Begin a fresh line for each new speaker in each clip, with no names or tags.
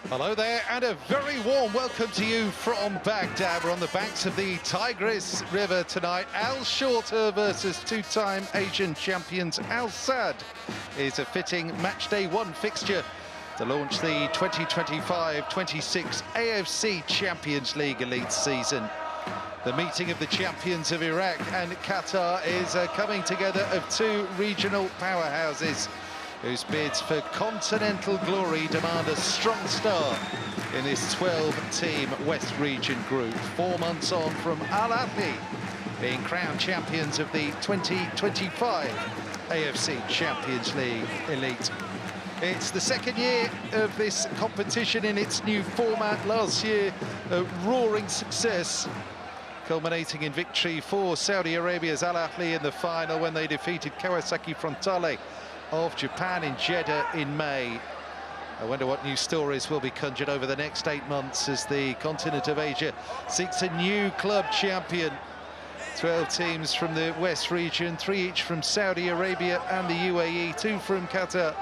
Hello there, and a very warm welcome to you from Baghdad. We're on the banks of the Tigris River tonight. Al Shorta versus two-time Asian champions Al Sadd is a fitting matchday one fixture to launch the 2025-26 AFC Champions League Elite season. The meeting of the champions of Iraq and Qatar is a coming together of two regional powerhouses whose bids for continental glory demand a strong start in this 12-team West Region group. 4 months on from Al Ahly being crowned champions of the 2025 AFC Champions League Elite. It's the second year of this competition in its new format. Last year, a roaring success, culminating in victory for Saudi Arabia's Al Ahly in the final when they defeated Kawasaki Frontale of Japan in Jeddah in May. I wonder what new stories will be conjured over the next 8 months as the continent of Asia seeks a new club champion. 12 teams from the West region, 3 each from Saudi Arabia and the UAE, 2 from Qatar,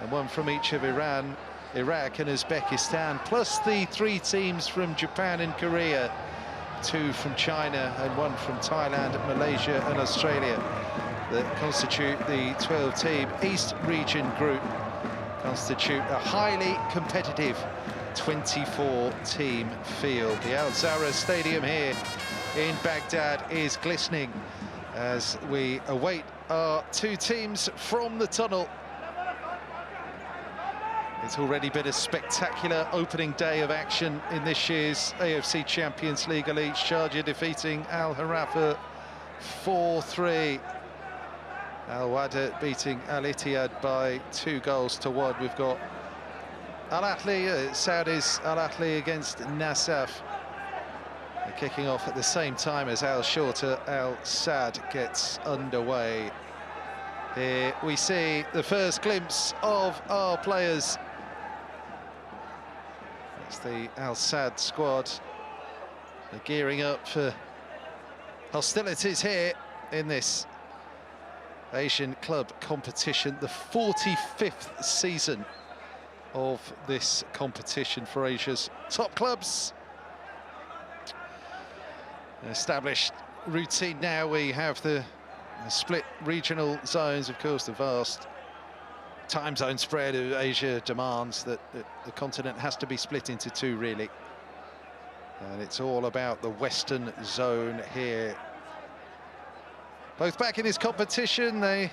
and 1 from each of Iran, Iraq and Uzbekistan, plus the 3 teams from Japan and Korea, 2 from China and 1 from Thailand, Malaysia and Australia, that constitute the 12-team East Region group, constitute a highly competitive 24-team field. The Al Zahra Stadium here in Baghdad is glistening as we await our 2 teams from the tunnel. It's already been a spectacular opening day of action in this year's AFC Champions League Elite. Sharjah defeating Al Harafa 4-3. Al Wada beating Al Ittihad by 2 goals to 1. We've got Al Ahly, Saudi's Al Ahly against Nasaf. They're kicking off at the same time as Al Shorta. Al Sadd gets underway. Here we see the first glimpse of our players. It's the Al Sadd squad. They're gearing up for hostilities here in this Asian club competition, the 45th season of this competition for Asia's top clubs. An established routine now. We have the split regional zones, of course. The vast time zone spread of Asia demands that the continent has to be split into 2, really. And it's all about the Western zone here. Both back in this competition, they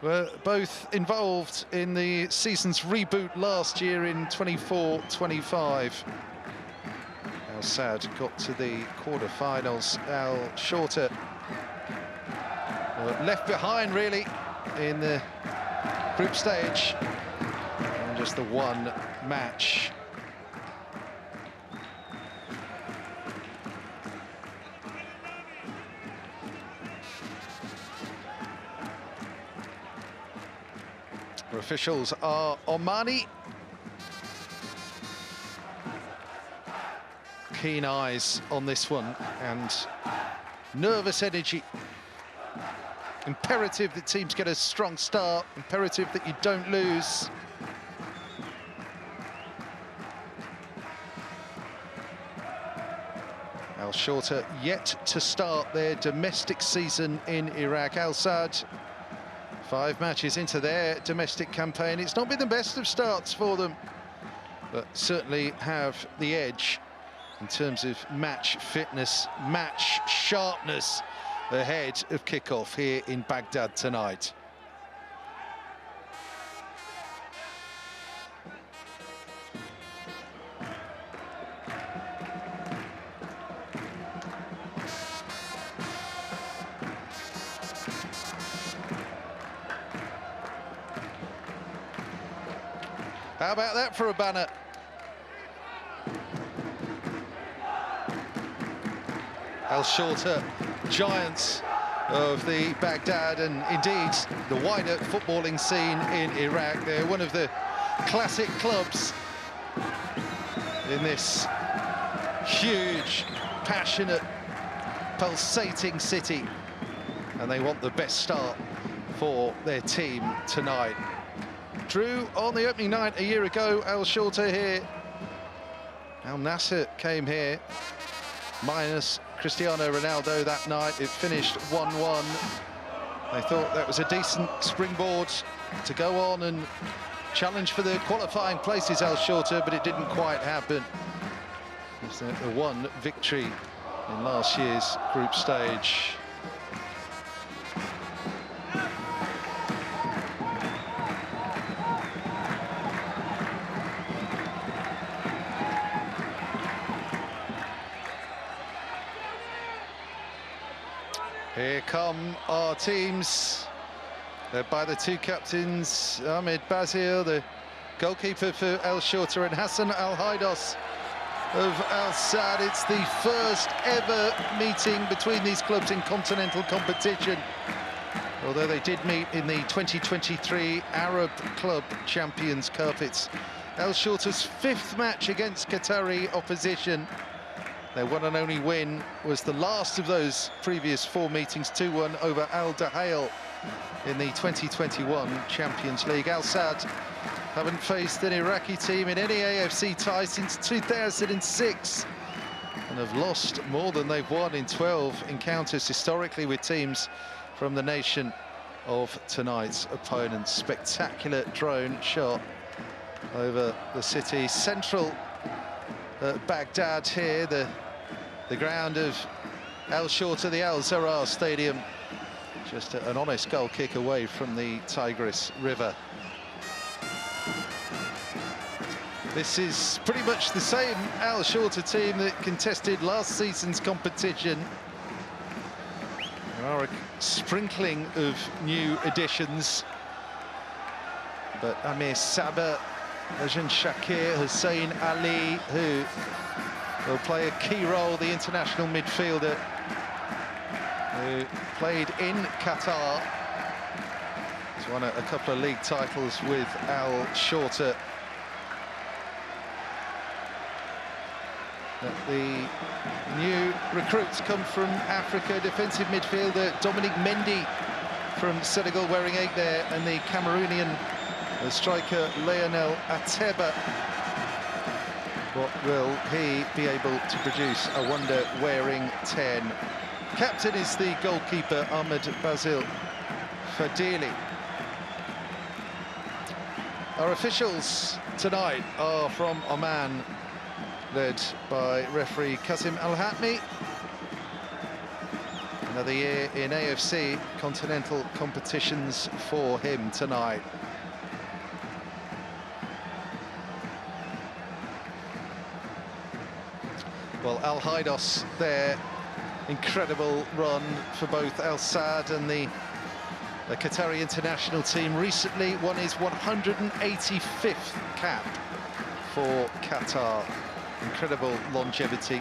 were both involved in the season's reboot last year in 24-25. Al Sadd got to the quarter-finals. Al Shorta left behind, really, in the group stage. And just the 1 match. Our officials are Omani. Keen eyes on this one and nervous energy. Imperative that teams get a strong start, imperative that you don't lose. Al Shorta yet to start their domestic season in Iraq. Al Sadd, 5 matches into their domestic campaign. It's not been the best of starts for them, but certainly have the edge in terms of match fitness, match sharpness ahead of kickoff here in Baghdad tonight. How about that for a banner? Al Shorta, giants of the Baghdad and indeed the wider footballing scene in Iraq. They're one of the classic clubs in this huge, passionate, pulsating city, and they want the best start for their team tonight. drew on the opening night a year ago. Al Shorta here. Al Nassr came here, minus Cristiano Ronaldo that night. It finished 1-1. They thought that was a decent springboard to go on and challenge for the qualifying places, Al Shorta, but it didn't quite happen. It was a one victory in last year's group stage. Here come our teams, led by the two captains, Ahmed Bazil, the goalkeeper for Al Shorta, and Hassan Al-Haidos of Al Sadd. It's the first ever meeting between these clubs in continental competition, although they did meet in the 2023 Arab Club Champions Cup. It's Al Shorta's fifth match against Qatari opposition. Their one and only win was the last of those previous four meetings, 2-1 over Al Dahail in the 2021 Champions League. Al Sadd haven't faced an Iraqi team in any AFC tie since 2006 and have lost more than they've won in 12 encounters historically with teams from the nation of tonight's opponents. Spectacular drone shot over the city central Baghdad here, the ground of Al Shorta, the Al Zarar Stadium, just an honest goal kick away from the Tigris River. This is pretty much the same Al Shorta team that contested last season's competition. There are a sprinkling of new additions, but Amir Sabah, Ajin Shakir, Hussein Ali, who will play a key role, the international midfielder who played in Qatar. He's won a couple of league titles with Al Shorta. The new recruits come from Africa. Defensive midfielder Dominic Mendy from Senegal, wearing 8 there, and the Cameroonian striker Lionel Ateba. What will he be able to produce? A wonder wearing 10. Captain is the goalkeeper Ahmed Bazil Fadili. Our officials tonight are from Oman, led by referee Qasim Al-Hatmi. Another year in AFC continental competitions for him tonight. Well, Al-Haidos there, incredible run for both Al Sadd and the Qatari international team. Recently won his 185th cap for Qatar. Incredible longevity.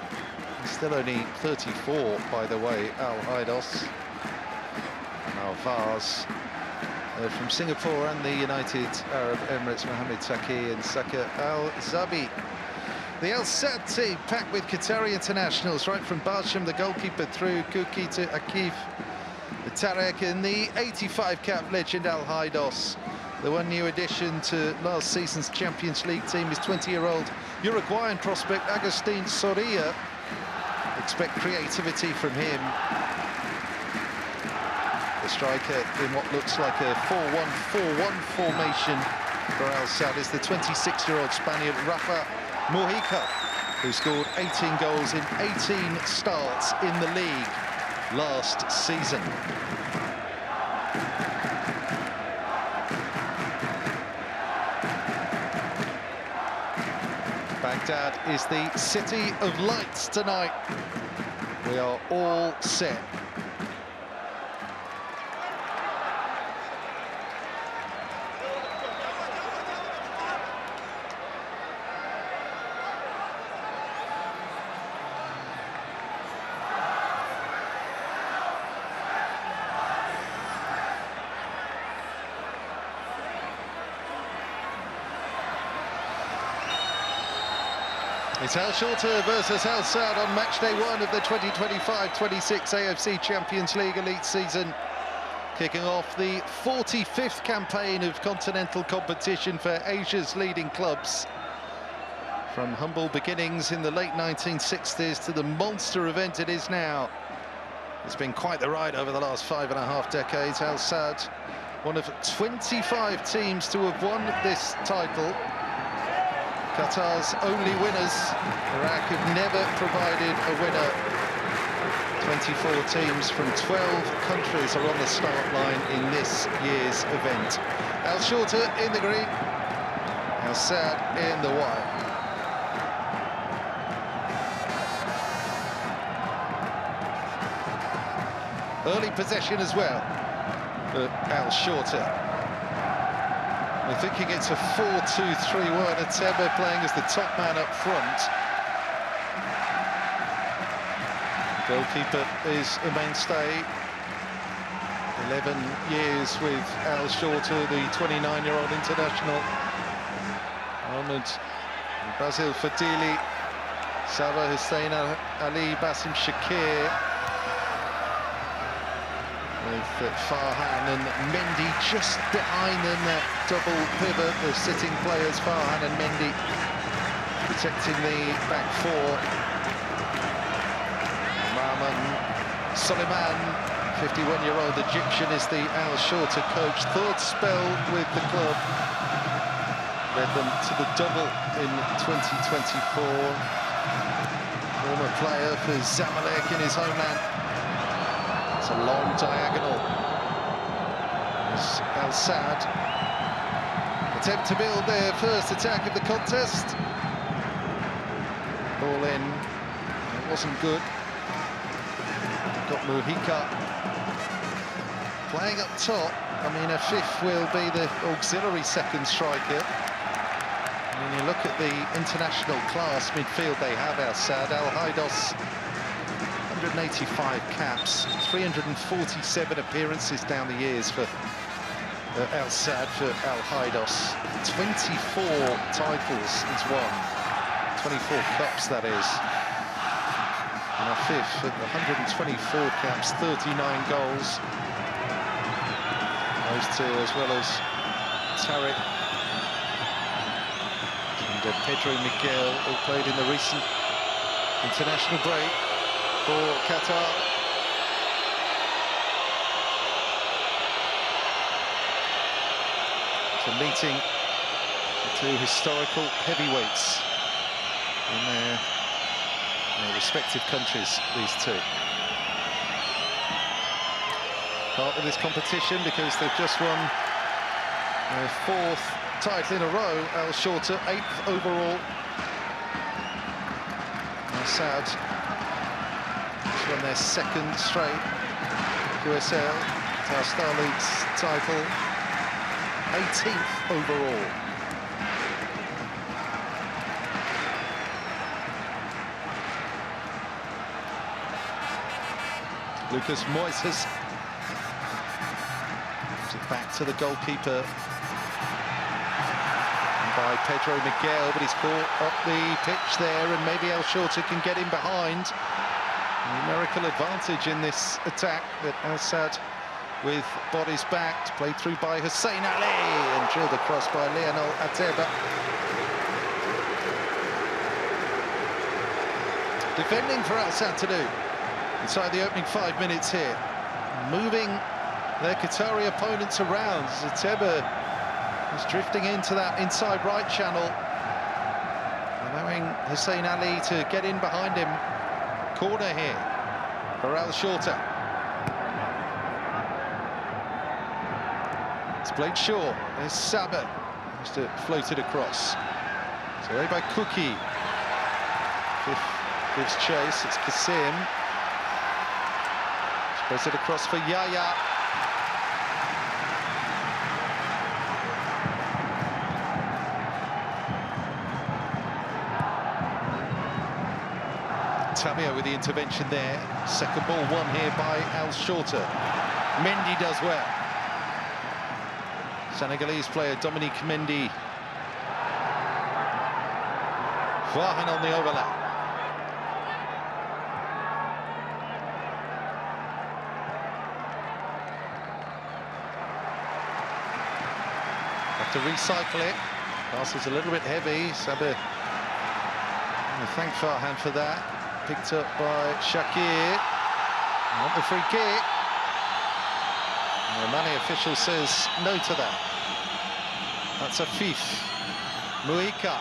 He's still only 34, by the way, Al-Haidos. Now Vaz from Singapore and the United Arab Emirates, Mohammed Taki and Saka Al-Zabi. The Al Sadd team packed with Qatari internationals, right from Barsham, the goalkeeper, through Kuki to Akif, the Tarek, and the 85-cap legend Al-Haidos. The one new addition to last season's Champions League team is 20-year-old Uruguayan prospect Agustin Soria. Expect creativity from him. The striker in what looks like a 4-1-4-1 formation for Al Sadd is the 26-year-old Spaniard Rafa Mojica, who scored 18 goals in 18 starts in the league last season. Baghdad is the city of lights tonight. We are all set. It's Al Shorta versus Al Sadd on match day 1 of the 2025-26 AFC Champions League Elite season. kicking off the 45th campaign of continental competition for Asia's leading clubs. From humble beginnings in the late 1960s to the monster event it is now. It's been quite the ride over the last 5.5 decades. Al Sadd, one of 25 teams to have won this title. Qatar's only winners. Iraq have never provided a winner. 24 teams from 12 countries are on the start line in this year's event. Al Shorta in the green, Al Sadd in the white. Early possession as well for Al Shorta. We're thinking it's a 4-2-3-1. Ateba playing as the top man up front. Goalkeeper is a mainstay. 11 years with Al Shorta, the 29-year-old international. Ahmed Basil Fadili, Sabah Hussein Ali, Basim Shakir. With Farhan and Mendy just behind them, that double pivot, the sitting players, Farhan and Mendy, protecting the back four. Suleiman, 51-year-old Egyptian, is the Al Shorta coach. Third spell with the club. Led them to the double in 2024. Former player for Zamalek in his homeland. It's a long diagonal. As Al Sadd attempt to build their first attack of the contest. Ball in. It wasn't good. Got Muhika playing up top. I mean, a fifth will be the auxiliary second striker. When you look at the international class midfield they have, Al Sadd, Al Haidos, 185 caps, 347 appearances down the years for Al Sadd, for Al Haidos. 24 titles he's won, 24 cups that is. And a fifth at 124 caps, 39 goals. Those two, as well as Tariq and Pedro Miguel, all played in the recent international break for Qatar. It's a meeting of two historical heavyweights in their respective countries, these two. Part of this competition because they've just won their fourth title in a row. Al Shorta, 8th overall. Al Sadd has won their second straight QSL, Qatar Star League's title, 18th overall. Lucas Moises gives it back to the goalkeeper by Pedro Miguel, but he's caught up the pitch there, and maybe Al Shorta can get in behind. Numerical advantage in this attack, that Al Sadd with bodies backed, played through by Hussein Ali and drilled across by Lionel Ateba. Defending for Al Sadd to do inside the opening 5 minutes here, moving their Qatari opponents around. Ateba is drifting into that inside right channel, allowing Hussein Ali to get in behind him. Corner here for Al Shorta. It's played short. There's Sabah, just floated across. So away by Cookie. Gives chase. It's Kasim. Spreads it across for Yaya. Tabia with the intervention there. Second ball won here by Al Shorta. Mendy does well. Senegalese player Dominique Mendy. Farhan on the overlap. to recycle it. Pass is a little bit heavy. Sabir, thank Farhan for that. Picked up by Shakir. Want the free kick. The Mani official says no to that. That's a fifth. Muika.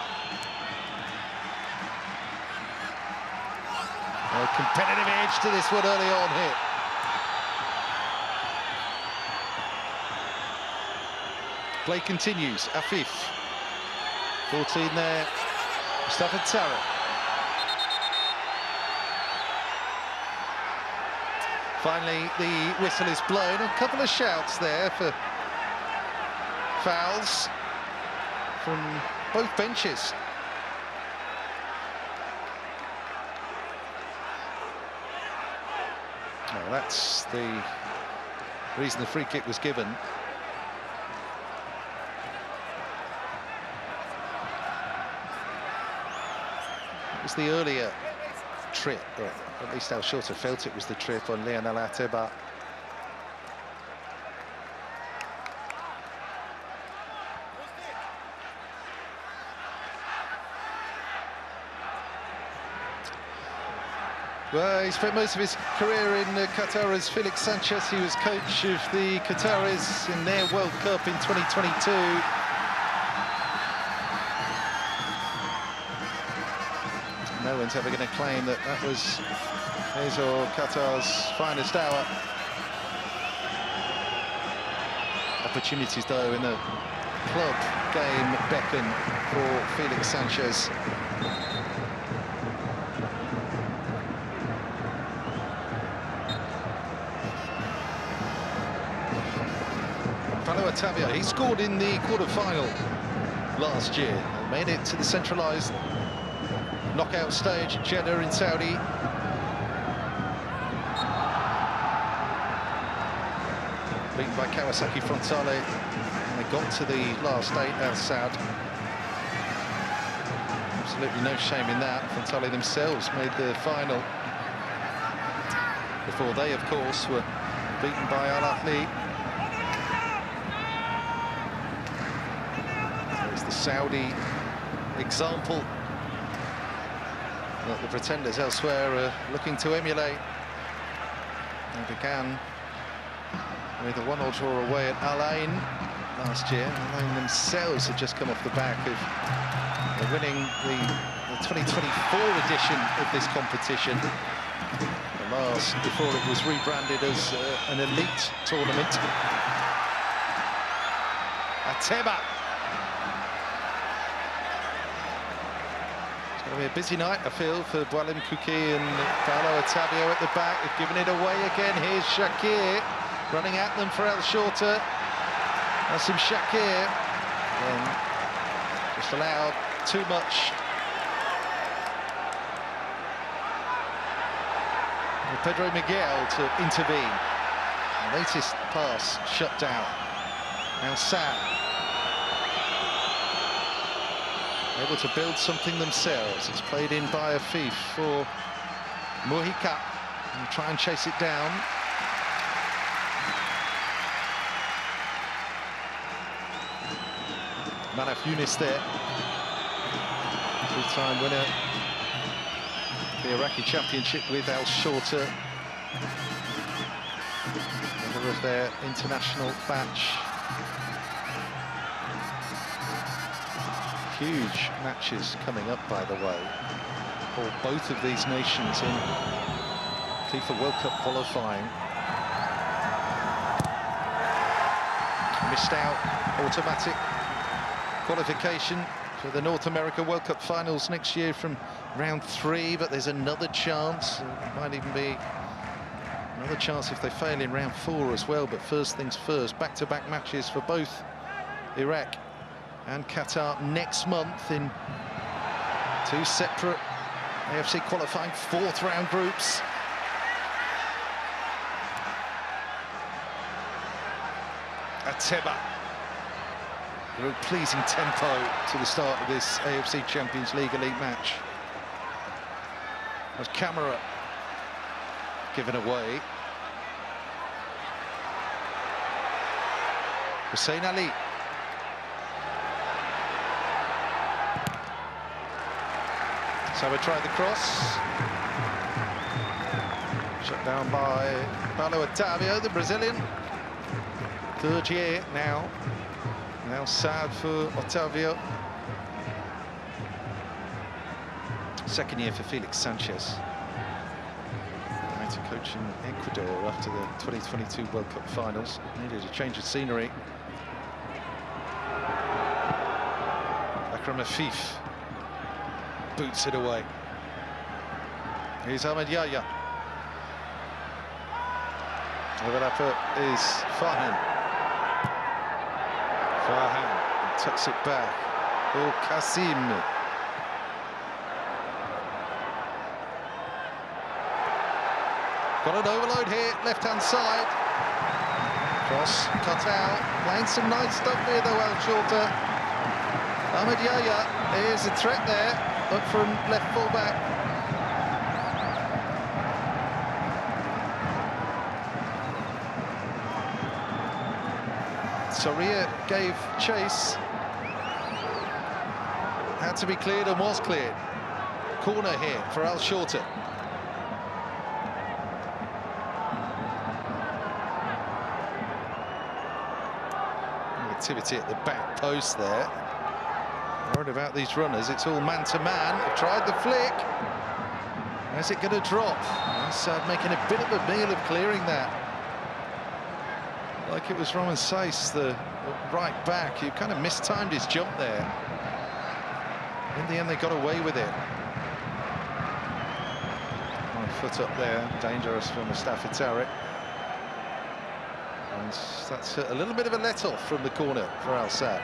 A competitive edge to this one early on here. Play continues. Afif. 14 there. Mustafa Tara. Finally, the whistle is blown. A couple of shouts there for fouls from both benches. Well, that's the reason the free kick was given. It was the earlier trip, or at least Al Shorta felt it was the trip on Lionel Ateba. Well, he spent most of his career in Qatar as Felix Sanchez. He was coach of the Qataris in their World Cup in 2022. No one's ever going to claim that that was his or Qatar's finest hour. Opportunities, though, in the club game beckon for Felix Sanchez. Tavia, he scored in the quarter-final last year and made it to the centralised knockout stage at Jeddah in Saudi. Beaten by Kawasaki Frontale, and they got to the last 8 Al Sadd. Absolutely no shame in that. Frontale themselves made the final before they, of course, were beaten by Al Ahly. Saudi example that the pretenders elsewhere are looking to emulate. They began with a 1-1 draw away at Al Ain last year. Al Ain themselves had just come off the back of winning the 2024 edition of this competition. The last before it was rebranded as an elite tournament. Ateba. It'll be a busy night, I feel, for Boualem Kouki and Paolo Ottavio at the back. They've given it away again. Here's Shakir running at them for El Shorta. Nassim Shakir just allowed too much. And Pedro Miguel to intervene. The latest pass shut down. Al Sadd able to build something themselves. It's played in by Afif for Muhika and try and chase it down. Manaf Younis there, two-time winner of the Iraqi Championship with Al Shorta, member of their international batch. Huge matches coming up, by the way, for both of these nations in FIFA World Cup qualifying. Missed out automatic qualification for the North America World Cup finals next year from round 3, but there's another chance. It might even be another chance if they fail in round 4 as well. But first things first, back-to-back matches for both Iraq and Qatar next month in 2 separate AFC qualifying 4th round groups. Ateba. A real pleasing tempo to the start of this AFC Champions League Elite match. As camera given away. Hussein Ali. Saba tried the cross. Shut down by Paulo Otávio, the Brazilian. Third year now. Now sad for Otávio. Second year for Felix Sanchez. To coach in Ecuador after the 2022 World Cup finals. Needed a change of scenery. Akram Afif boots it away. Here's Ahmed Yahya. Overlapper is Farhan. Farhan tucks it back. Oh, Kasim. Got an overload here, left-hand side. Cross, cut out. Playing some nice stuff here, though, Al Shorta. Ahmed Yahya is a threat there, but from left full-back. Soria gave chase. Had to be cleared and was cleared. Corner here for Al Shorta. Activity at the back post there. Worried about these runners. It's all man-to-man. Tried the flick. Where's it going to drop? Assad making a bit of a meal of clearing that. Like it was Roman Saiss, the right back, who kind of mistimed his jump there. In the end, they got away with it. One foot up there, dangerous for Mustafa Tariq. And that's a little bit of a let-off from the corner for Al Sadd.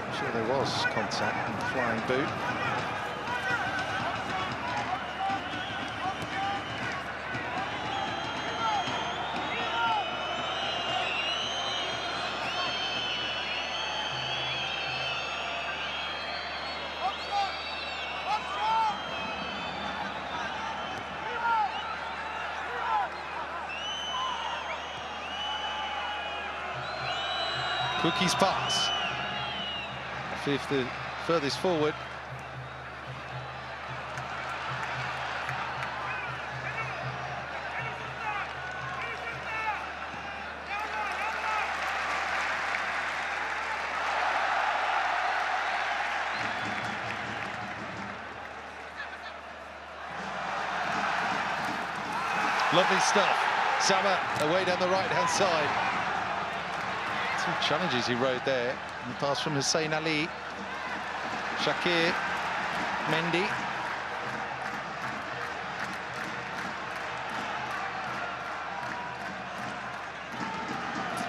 I'm sure there was contact and flying boot. Cookie's pass. Fifth, the furthest forward. Lovely stuff. Saba away down the right-hand side. Two challenges he rode there. And the pass from Hussein Ali. Shakir. Mendy.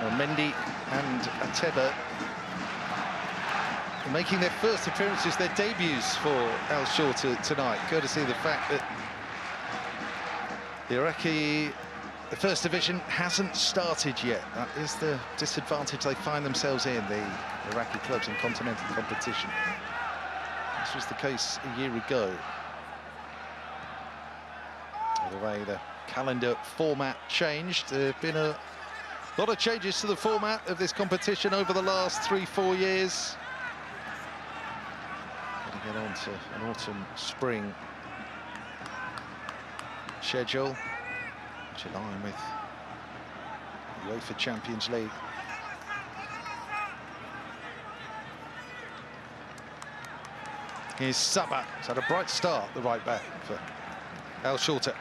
Well, Mendy and Ateba making their first appearances, their debuts for Al Shorta tonight, courtesy of the fact that the Iraqi First Division hasn't started yet. That is the disadvantage they find themselves in, the Iraqi clubs in continental competition. This was the case a year ago. By the way, the calendar format changed. There have been a lot of changes to the format of this competition over the last 3-4 years. Going to get on to an autumn-spring schedule, which align with the UEFA Champions League. Here's Saba. He's had a bright start, the right back for Al Shorta.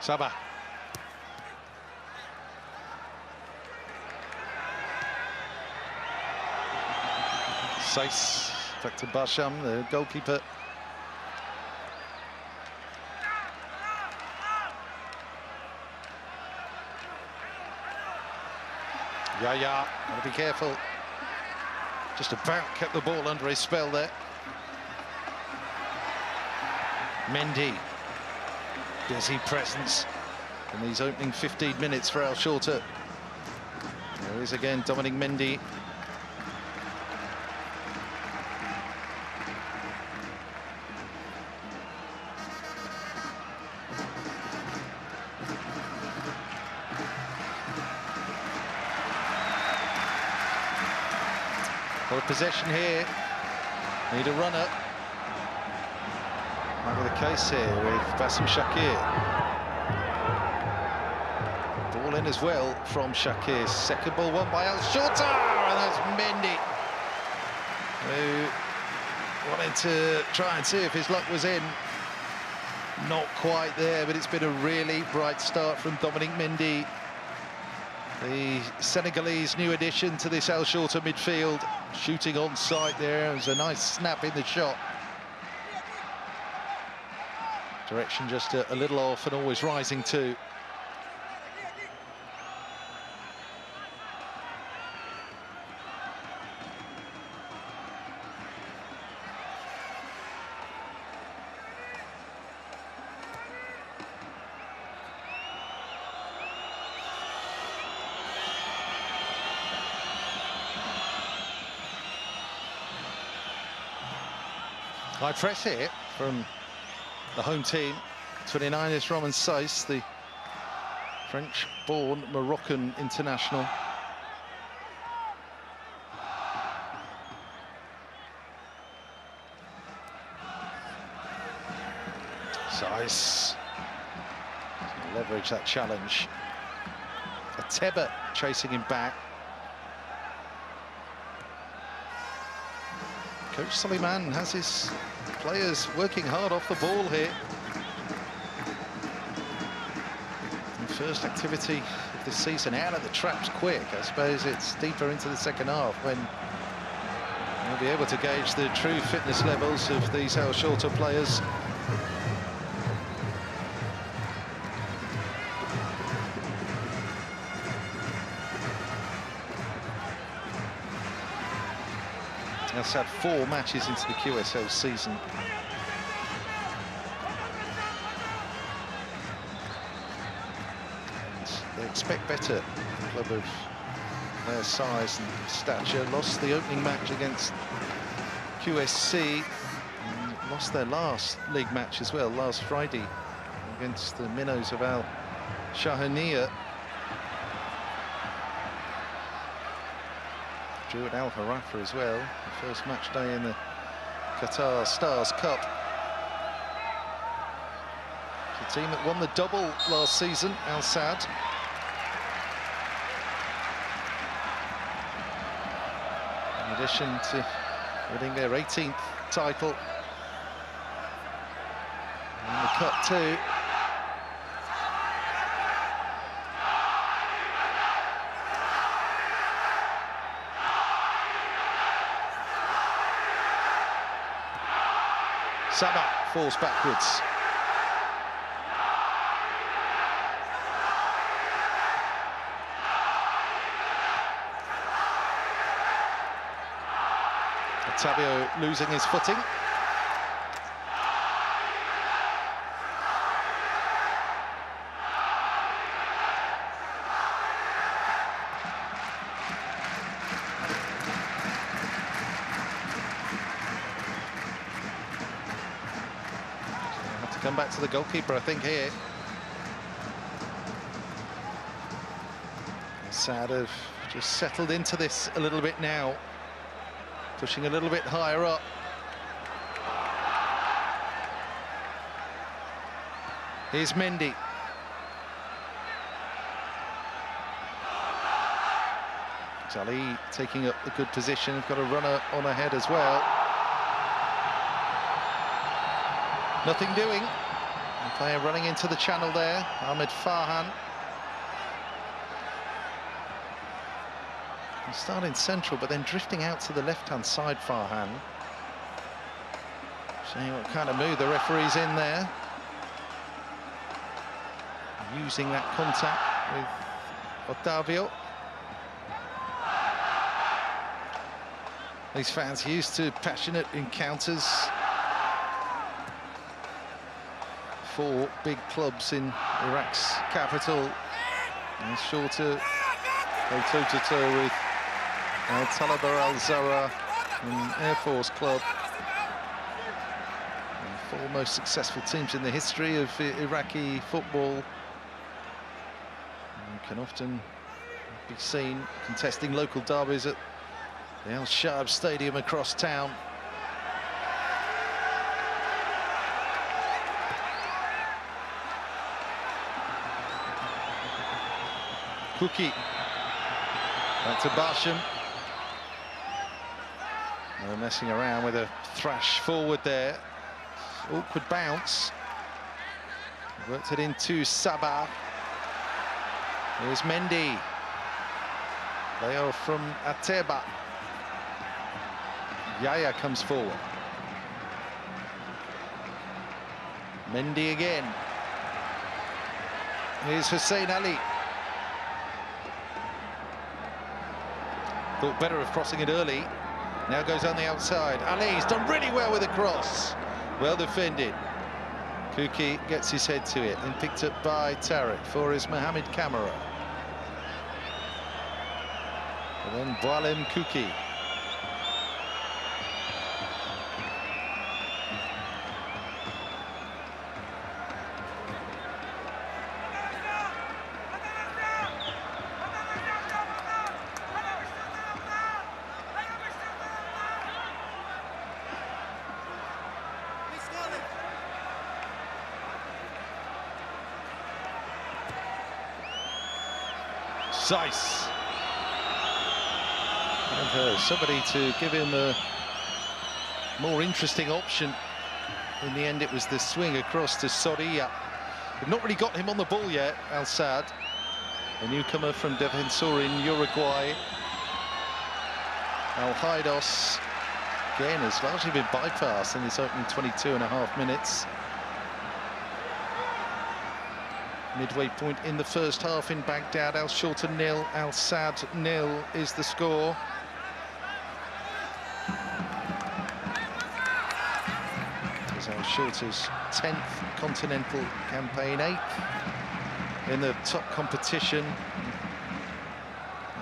Saba. Saiss back to Basham, the goalkeeper. Yahya, gotta be careful. Just about kept the ball under his spell there. Mendy. Busy presence in these opening 15 minutes for Al Shorta. There is again Dominic Mendy. Got a possession here. Need a runner. Might be the case here with Bassem Shakir. Ball in as well from Shakir. Second ball won by Shorta, and that's Mendy, who wanted to try and see if his luck was in. Not quite there, but it's been a really bright start from Dominic Mendy, the Senegalese new addition to this Shorta midfield. Shooting on sight there. It was a nice snap in the shot. Direction just a little off and always rising too. High press here from the home team. 29 is Roman Saiss, the French-born Moroccan international. Saiss leverage that challenge. Ateba chasing him back. Coach Suleiman has his players working hard off the ball here. And first activity of this season out of the traps quick. I suppose it's deeper into the second half when we'll be able to gauge the true fitness levels of these Shorta players. He's had 4 matches into the QSL season. And they expect better. A club of their size and stature lost the opening match against QSC and lost their last league match as well last Friday against the minnows of Al Shahaniya. Drew at Al Harafa as well, the first match day in the Qatar Stars Cup. The team that won the double last season, Al Sadd. In addition to winning their 18th title in the Cup too. Sabah falls backwards. Otavio losing his footing. Come back to the goalkeeper, I think, here. Sad have just settled into this a little bit now. Pushing a little bit higher up. Here's Mendy. Ali taking up a good position. Got a runner on ahead as well. Nothing doing. The player running into the channel there, Ahmed Farhan. He's starting central, but then drifting out to the left-hand side, Farhan. Seeing what kind of mood the referee's in there. Using that contact with Otavio. These fans used to passionate encounters. 4 big clubs in Iraq's capital. And Shorta go toe-to-toe with Al Talaba Al Zahra from Air Force Club. The 4 most successful teams in the history of Iraqi football. And can often be seen contesting local derbies at the Al Shab Stadium across town. Kuki. Back to Barsham. No messing around with a thrash forward there. Awkward bounce. Worked it into Sabah. Here's Mendy. Leo from Ateba. Yaya comes forward. Mendy again. Here's Hussein Ali. Thought better of crossing it early. Now goes on the outside. Ali's done really well with the cross. Well defended. Kuki gets his head to it and picked up by Tariq for his Mohamed Kamara. And then Boalem Kuki. Zeiss. And somebody to give him a more interesting option. In the end, it was the swing across to Soria. They've not really got him on the ball yet, Al Sadd, a newcomer from Defensor in Uruguay. Al Haidos, again, has largely been bypassed in this opening 22.5 minutes. Midway point in the first half in Baghdad. Al Shorta 0, Al Sadd 0 is the score. It's Al Shorta's 10th continental campaign, 8th in the top competition.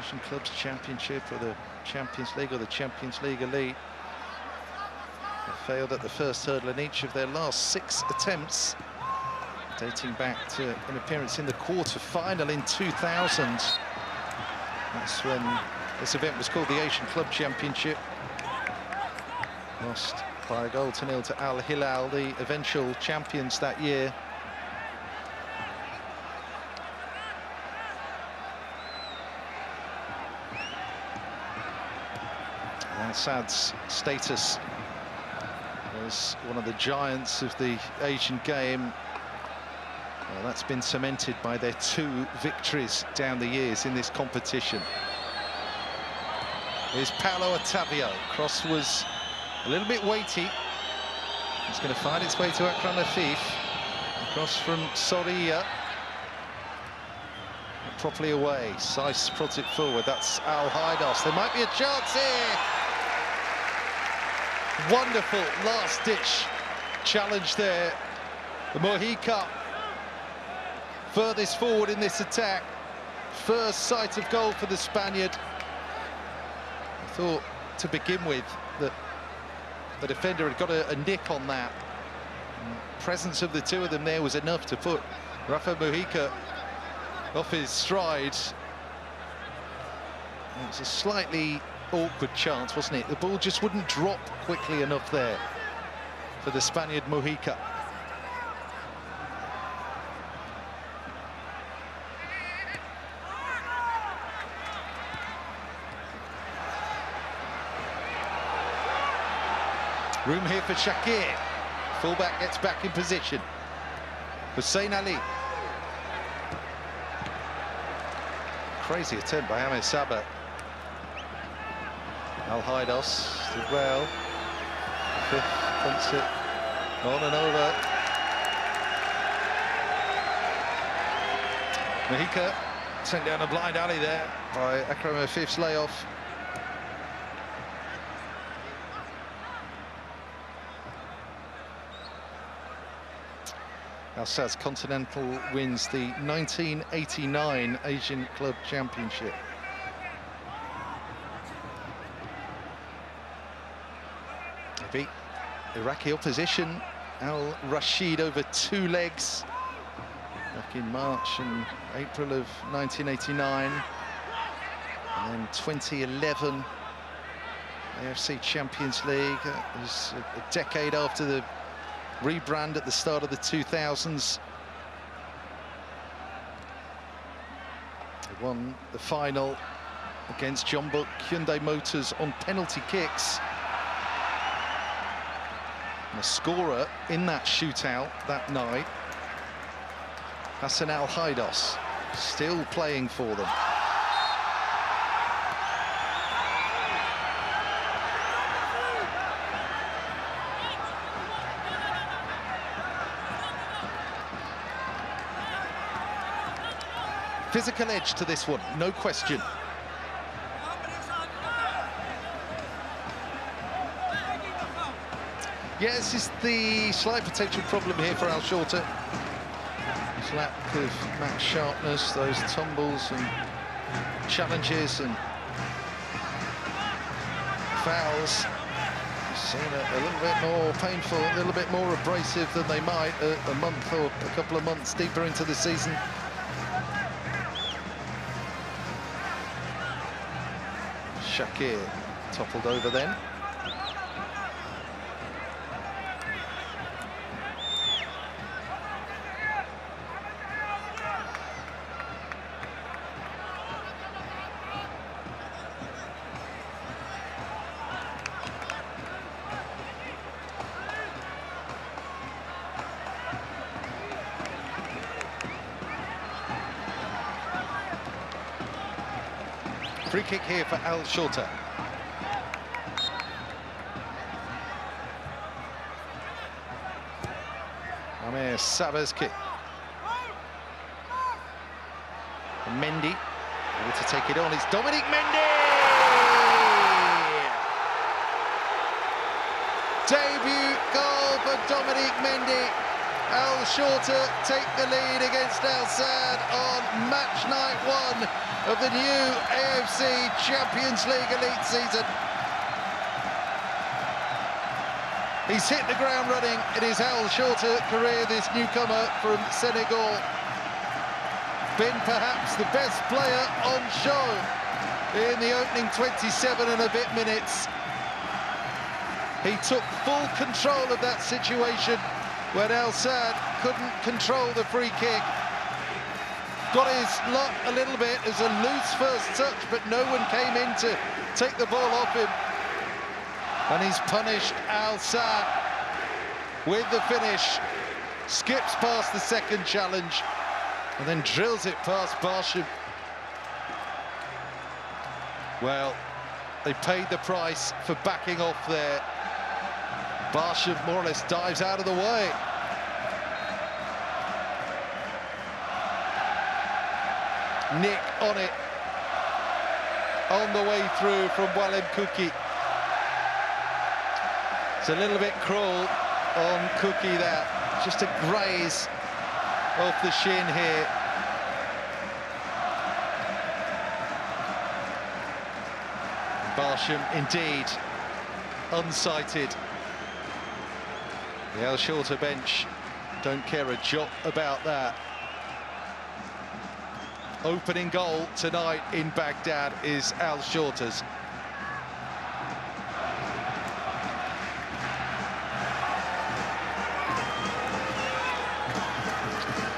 Asian Clubs Championship or the Champions League or the Champions League Elite. They failed at the first hurdle in each of their last 6 attempts, dating back to an appearance in the quarter-final in 2000. That's when this event was called the Asian Club Championship. Lost by a goal to 0 to Al Hilal, the eventual champions that year. Al Sadd's status as one of the giants of the Asian game, well, that's been cemented by their 2 victories down the years in this competition. Here's Paolo Ottavio. Cross was a little bit weighty. It's going to find its way to Akram Afif. Cross from Soria. Properly away. Zeiss prods it forward. That's Al Haidos. There might be a chance here. Wonderful last-ditch challenge there. The Mojica furthest forward in this attack. First sight of goal for the Spaniard. I thought to begin with that the defender had got a nick on that. The presence of the 2 of them there was enough to put Rafa Mojica off his stride. It was a slightly awkward chance, wasn't it? The ball just wouldn't drop quickly enough there for the Spaniard Mojica. Room here for Shakir. Fullback gets back in position. Hussein Ali. Crazy attempt by Ahmed Sabah. Al Haidos did well. Fifth punts it on and over. Mojica sent down a blind alley there by Akram Afif's layoff. Al Sadd's Continental wins the 1989 Asian Club Championship. beat Iraqi opposition Al Rashid over 2 legs back in March and April of 1989, and then 2011 AFC Champions League. It was a decade after the rebrand at the start of the 2000s. They won the final against Jeonbuk Hyundai Motors on penalty kicks. And the scorer in that shootout that night, Hassan Al Haidos, still playing for them. Physical edge to this one, no question. Yeah, this is the slight potential problem here for Al Shorta. His lack of match sharpness, those tumbles and challenges and fouls seem a little bit more painful, a little bit more abrasive than they might a month or a couple of months deeper into the season. Shakir toppled over then. Free kick here for Al Shorta. Amir Saba's kick. And Mendy able to take it on. It's Dominic Mendy! Debut goal for Dominic Mendy. Al Shorta take the lead against Al Sadd on match night 1 of the new AFC Champions League Elite season. He's hit the ground running in his Al Shorta career, this newcomer from Senegal. Been perhaps the best player on show in the opening 27 and a bit minutes. He took full control of that situation when Al Sadd couldn't control the free kick. Got his luck a little bit as a loose first touch, but no one came in to take the ball off him. And he's punished Al Sadd with the finish. Skips past the second challenge and then drills it past Barsham. Well, they paid the price for backing off there. Barsham more or less dives out of the way. Nick on it, on the way through from Walem Kuki. It's a little bit cruel on Kuki there, just a graze off the shin here. Barsham indeed unsighted. The Al Shorta bench don't care a jot about that. Opening goal tonight in Baghdad is Al Shorta's.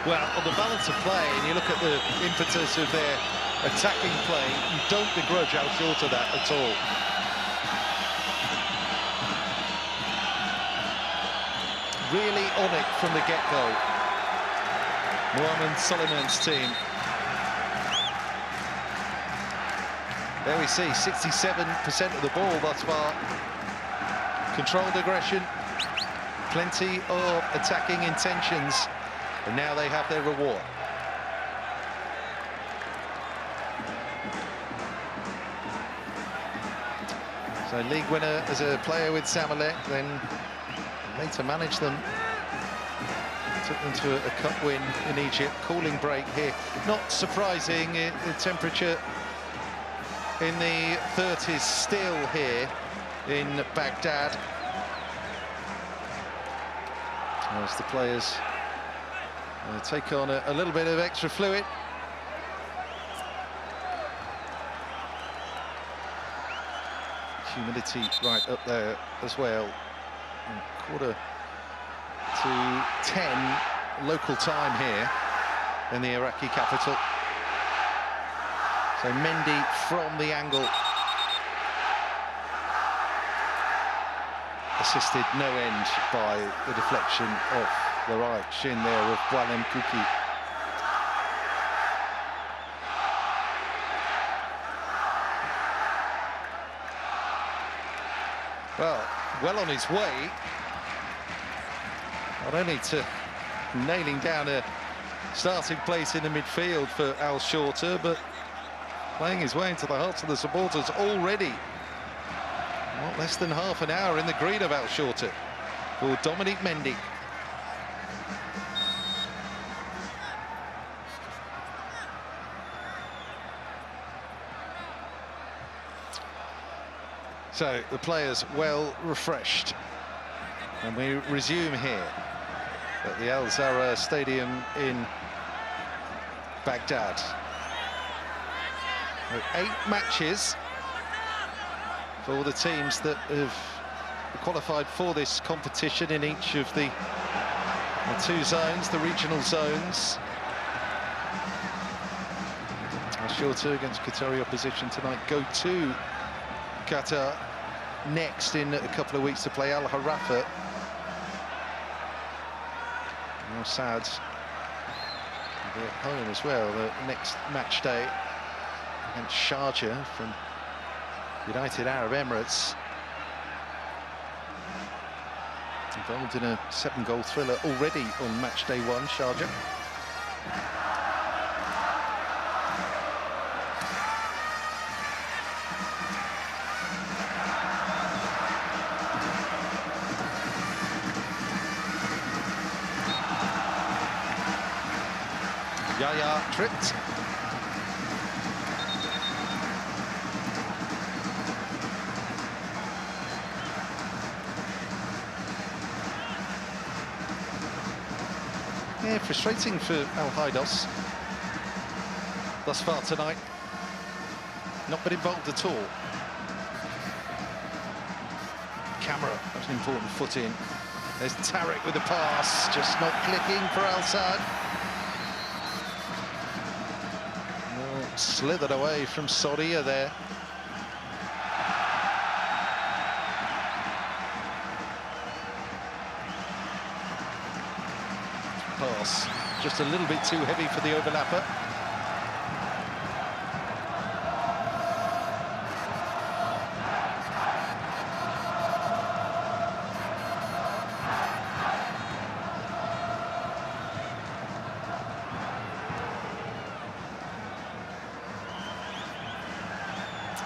Well, on the balance of play, and you look at the impetus of their attacking play, you don't begrudge Al Shorta that at all. Really on it from the get-go. Mohamed Suleiman's team. There we see 67% of the ball thus far. Controlled aggression, plenty of attacking intentions, and now they have their reward. So league winner as a player with Samalek, then later managed them. Took them to a cup win in Egypt. Cooling break here. Not surprising, the temperature in the 30s still here in Baghdad. as the players take on a little bit of extra fluid. Humidity right up there as well. 9:45 local time here in the Iraqi capital. So Mendy from the angle. Assisted no end by the deflection off the right shin there of Boalem Kuki. Well on his way, not only to nailing down a starting place in the midfield for Al Shorta, but playing his way into the hearts of the supporters already. Not less than half an hour in the green of Al Shorta for Dominic Mendy. So the players well refreshed, and we resume here at the Al Zahra Stadium in Baghdad. 8 matches for the teams that have qualified for this competition in each of the 2 zones, the regional zones. Al Shorta against Qatari opposition tonight go to Qatar next in a couple of weeks to play Al Harafa. Al Saad will be at home as well the next match day against Sharjah from United Arab Emirates. Involved in a 7-goal thriller already on match day 1, Sharjah. Yaya tripped. Yeah, frustrating for Al Haidos thus far tonight. Not been involved at all. Camera, that's an important foot in. There's Tariq with the pass, just not clicking for Al Saad. Slithered away from Soria there. Pass just a little bit too heavy for the overlapper.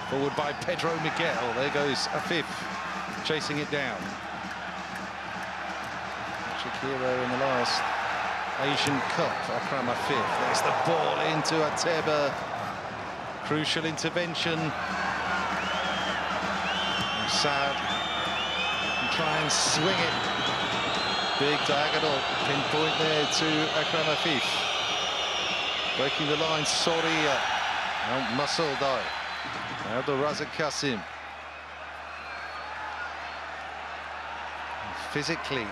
Forward by Pedro Miguel. There goes Afif chasing it down. Shakiro in the last Asian Cup, Akram Afif. There's the ball into Ateba. Crucial intervention. Saad can try and swing it. Big diagonal pinpoint there to Akram Afif. Breaking the line, Soria. Now Muscle though. Abdul Razak Qasim. Physically,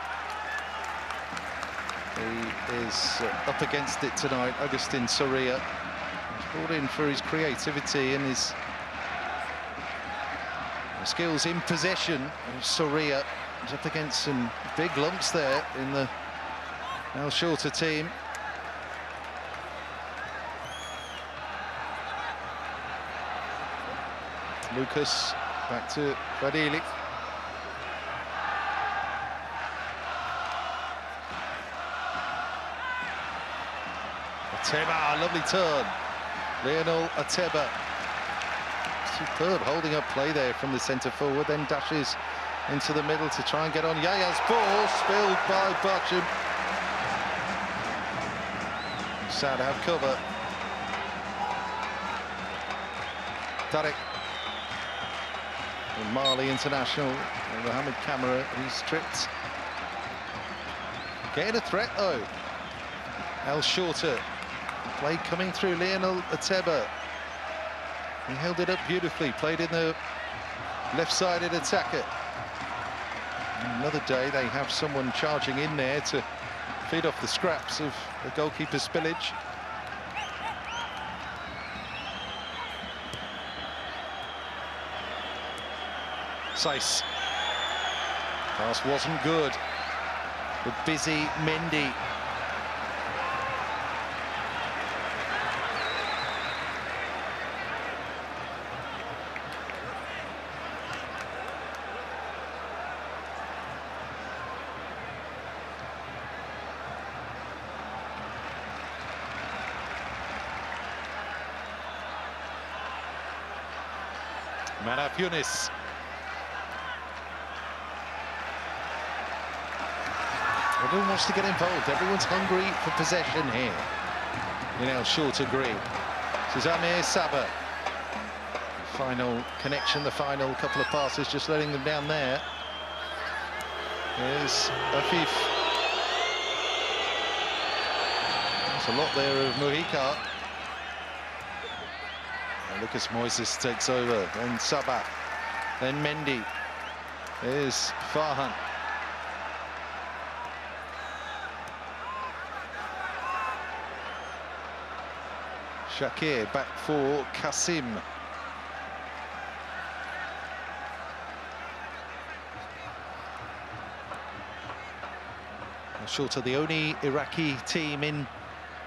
he is up against it tonight, Agustin Soria. He's brought in for his creativity and his skills in possession. Soria is up against some big lumps there in the Al Shorta team. Lucas back to Fadili. Ateba, lovely turn. Lionel Ateba. Superb holding up play there from the centre forward, then dashes into the middle to try and get on Yaya's ball, spilled by Bacham. Sad to have cover. Tariq. And Mali international, Mohamed Kamara, he's tripped. Getting a threat though. Shorta. Play coming through Lionel Ateba. He held it up beautifully, played in the left-sided attacker. Another day they have someone charging in there to feed off the scraps of the goalkeeper's spillage. Saiss. Pass wasn't good. The busy Mendy. Manaf Yunus. Everyone wants to get involved. Everyone's hungry for possession here. You know, Shorta green. This is Amir Sabah. Final connection, the final couple of passes, just letting them down there. Here's Afif. There's a lot there of Mujica. Lucas Moises takes over, then Sabah, then Mendy. Here's Farhan. Shakir back for Kasim. Shorta, the only Iraqi team in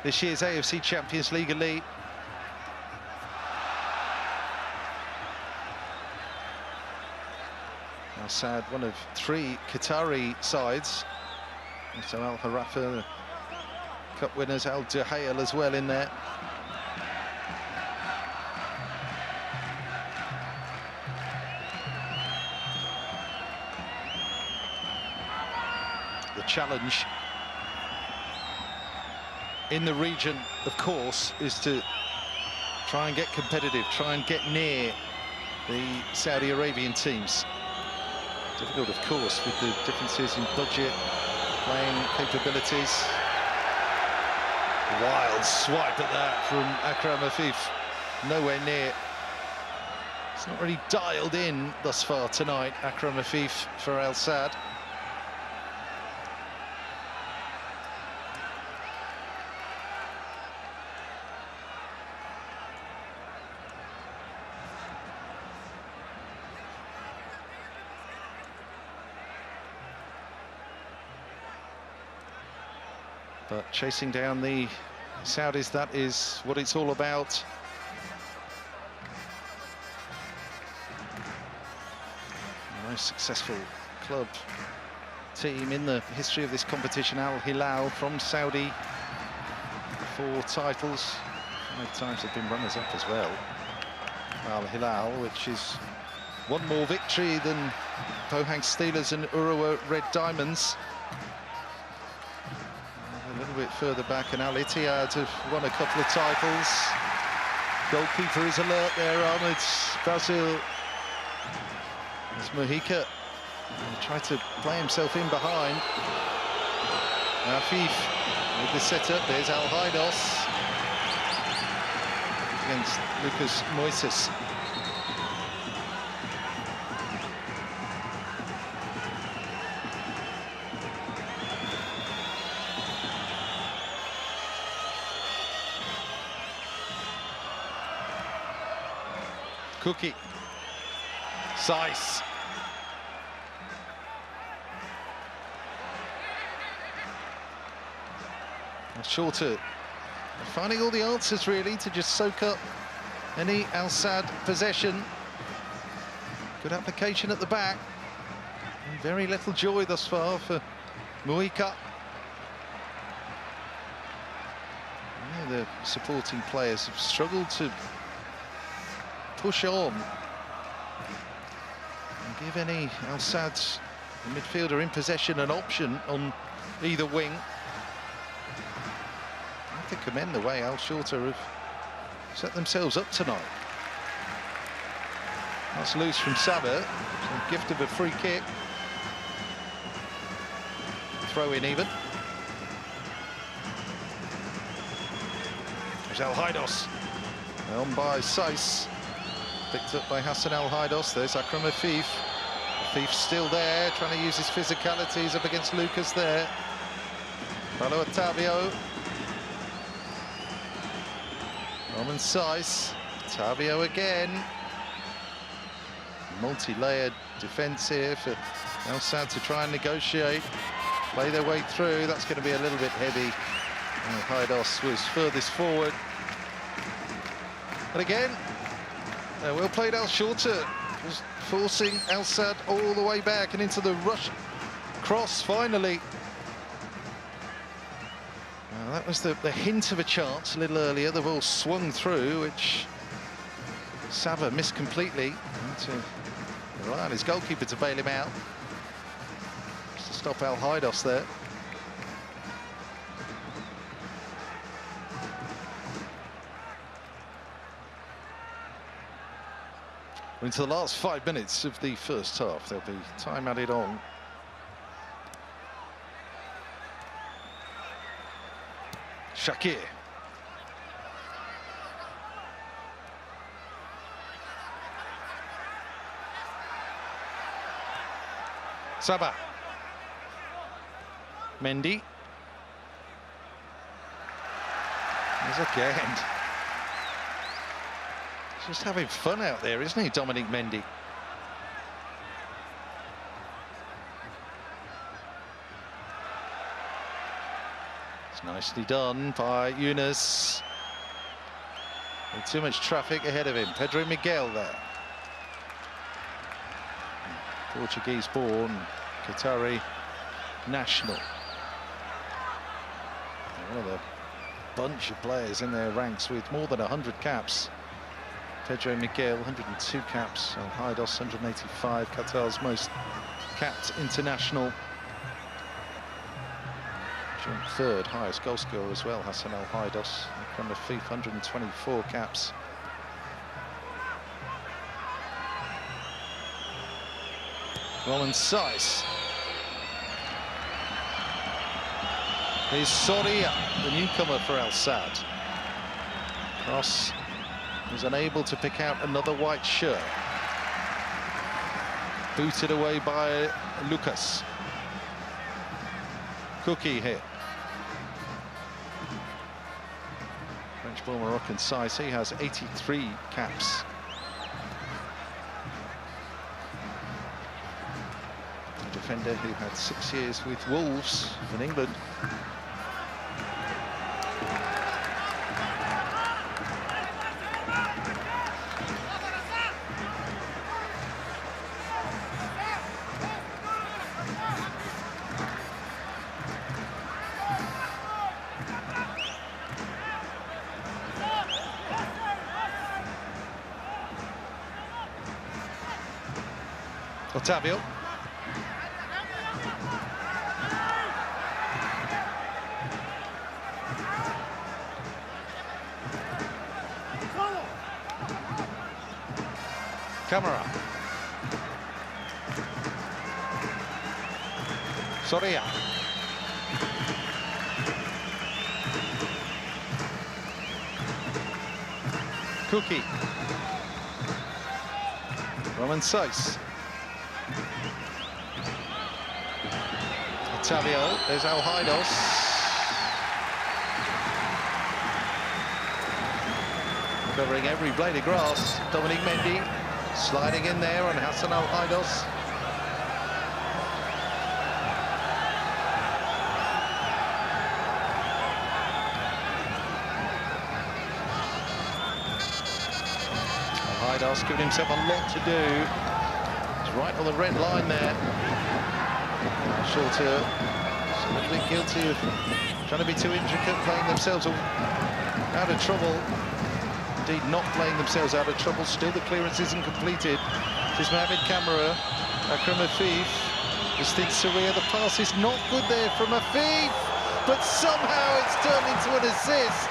this year's AFC Champions League Elite. Al-Sadd, one of 3 Qatari sides. So Al Harafa, the cup winners, Al Duhail as well in there. The challenge in the region, of course, is to try and get competitive, try and get near the Saudi Arabian teams. Difficult, of course, with the differences in budget, playing capabilities. Wild swipe at that from Akram Afif. Nowhere near. It's not really dialed in thus far tonight, Akram Afif for Al-Sadd. But chasing down the Saudis, that is what it's all about. A most successful club team in the history of this competition, Al Hilal from Saudi. 4 titles, 5 times they've been runners-up as well. Al Hilal, which is 1 more victory than Pohang Steelers and Urawa Red Diamonds. A little bit further back, and Al Ittihad have won a couple of titles. Goalkeeper is alert there, Ahmed Brazil. There's Mujica. Tried to play himself in behind. Afif with the setup. There's Al Haidos against Lucas Moises. Cookie. Saiss. Shorta finding all the answers really to just soak up any Al-Sadd possession. Good application at the back. And very little joy thus far for Mujica. Yeah, the supporting players have struggled to push on and give any Al-Sadd midfielder in possession an option on either wing. I have to commend the way Shorta have set themselves up tonight. That's loose from Sabah, so gift of a free kick. Throw in even. Here's Al Haidos. On by Saiss. Picked up by Hassan Al Haidos. There's Akram Afif. Afif's still there, trying to use his physicalities up against Lucas there. Paulo Otavio. Roman Saiss. Otavio again. Multi-layered defence here for Al Sadd to try and negotiate, play their way through. That's going to be a little bit heavy. Haidos was furthest forward. But again, well played Al Shorta, just forcing Al Sadd all the way back and into the rush cross finally. That was the hint of a chance a little earlier. The ball swung through, which Sava missed completely. To rely on his goalkeeper to bail him out. Just to stop Al Haidos there. We're into the last 5 minutes of the first half. There'll be time added on. Shakir. Sabah. Mendy. There's again. Just having fun out there, isn't he, Dominic Mendy? It's nicely done by Yunus. With too much traffic ahead of him. Pedro Miguel there. Portuguese-born Qatari national. One of the bunch of players in their ranks with more than 100 caps. Pedro Miguel, 102 caps. Al Haidos, 185. Qatar's most capped international. Joint third highest goal scorer as well, Hassan Al Haidos. Akram Afif, 124 caps. Roman Saiss. Here's Soria, the newcomer for Al Sadd. Cross is unable to pick out another white shirt. Booted away by Lucas. Cookie here. French-born Moroccan Saiss, he has 83 caps. A defender who had 6 years with Wolves in England. Otavio. Camera. Soria. Cookie. Roman Saiss. Otavio, there's Al Haidos. Covering every blade of grass. Dominic Mendy sliding in there on Hassan Al Haidos. Al Haidos giving himself a lot to do. He's right on the red line there. Shorta, a little bit guilty of trying to be too intricate, playing themselves out of trouble. Indeed, not playing themselves out of trouble. Still, the clearance isn't completed. This is Mohamed Camara, Akram Afif. This thing, Soria, the pass is not good there from Afif, but somehow it's turned into an assist.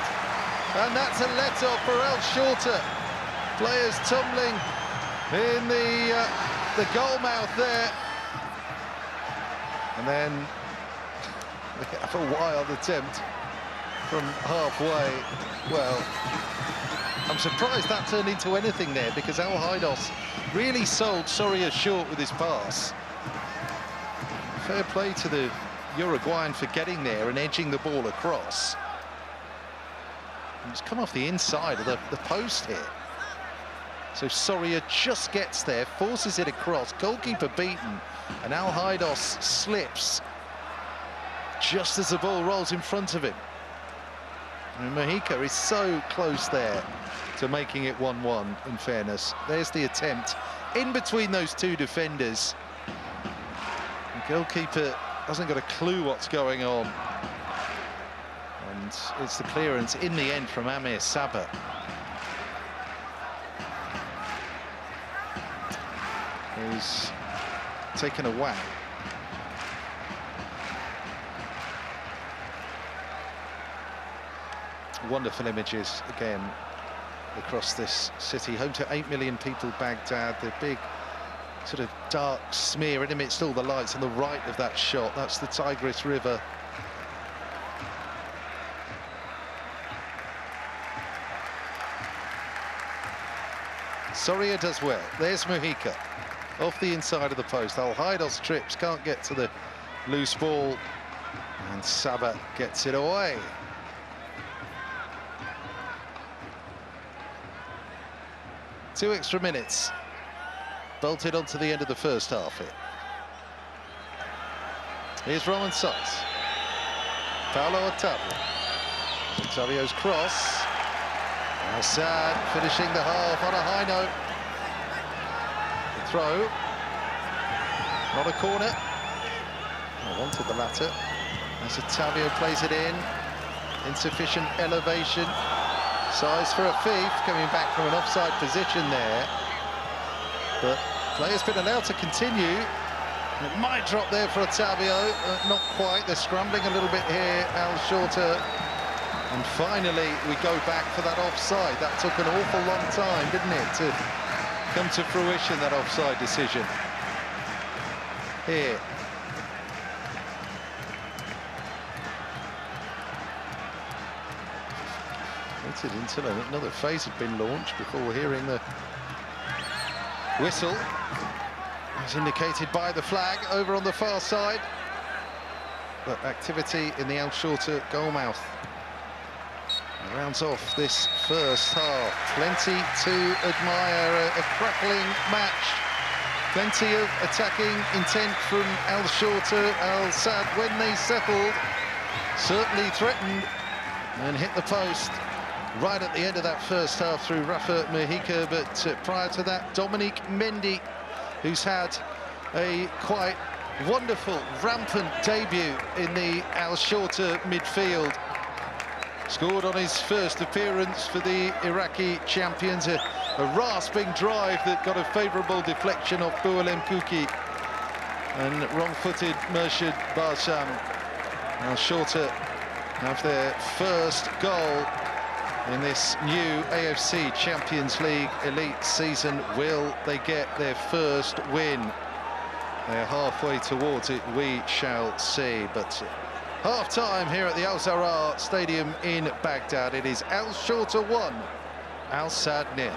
And that's a let-off for Al Shorta. Players tumbling in the goal mouth there. And then we have a wild attempt from halfway. Well, I'm surprised that turned into anything there, because Al Haidos really sold Soria short with his pass. Fair play to the Uruguayan for getting there and edging the ball across. It's come off the inside of the post here. So Soria just gets there, forces it across, goalkeeper beaten, and Al Haidos slips just as the ball rolls in front of him. And Mojica is so close there to making it 1-1, in fairness. There's the attempt in between those two defenders. The goalkeeper hasn't got a clue what's going on. And it's the clearance in the end from Amir Sabah. Who's taken a whack. Wonderful images again across this city, home to 8 million people, Baghdad. The big sort of dark smear in amidst all the lights on the right of that shot. That's the Tigris River. Soria does well. There's Mojica off the inside of the post. Al Haidos trips, can't get to the loose ball, and Sabah gets it away. Two extra minutes bolted onto the end of the first half here. Here's Roman Sykes. Paulo Otavio. Otavio's cross. Al-Sadd finishing the half on a high note. The throw. Not a corner. I wanted the latter. As Otavio plays it in. Insufficient elevation. Size for a Afif, coming back from an offside position there. But player's been allowed to continue. It might drop there for Otavio, not quite. They're scrambling a little bit here, Al Shorta. And finally, we go back for that offside. That took an awful long time, didn't it, to come to fruition, that offside decision. Here. Waited until another phase had been launched before hearing the whistle, as indicated by the flag over on the far side. But activity in the Al Shorta goalmouth rounds off this first half. Plenty to admire, a crackling match. Plenty of attacking intent from Al Shorta. Al-Sadd, when they settled, certainly threatened and hit the post right at the end of that first half through Rafa Mojica. But prior to that, Dominique Mendy, who's had a quite wonderful, rampant debut in the Al Shorta midfield. Scored on his first appearance for the Iraqi champions, a rasping drive that got a favourable deflection off Boualem Kouki and wrong-footed Murshid Barsam. Al Shorta have their first goal in this new AFC Champions League Elite season. Will they get their first win? They're halfway towards it, we shall see. But half-time here at the Al Zarar Stadium in Baghdad. It is Al Shorta 1, Al-Sadd 0.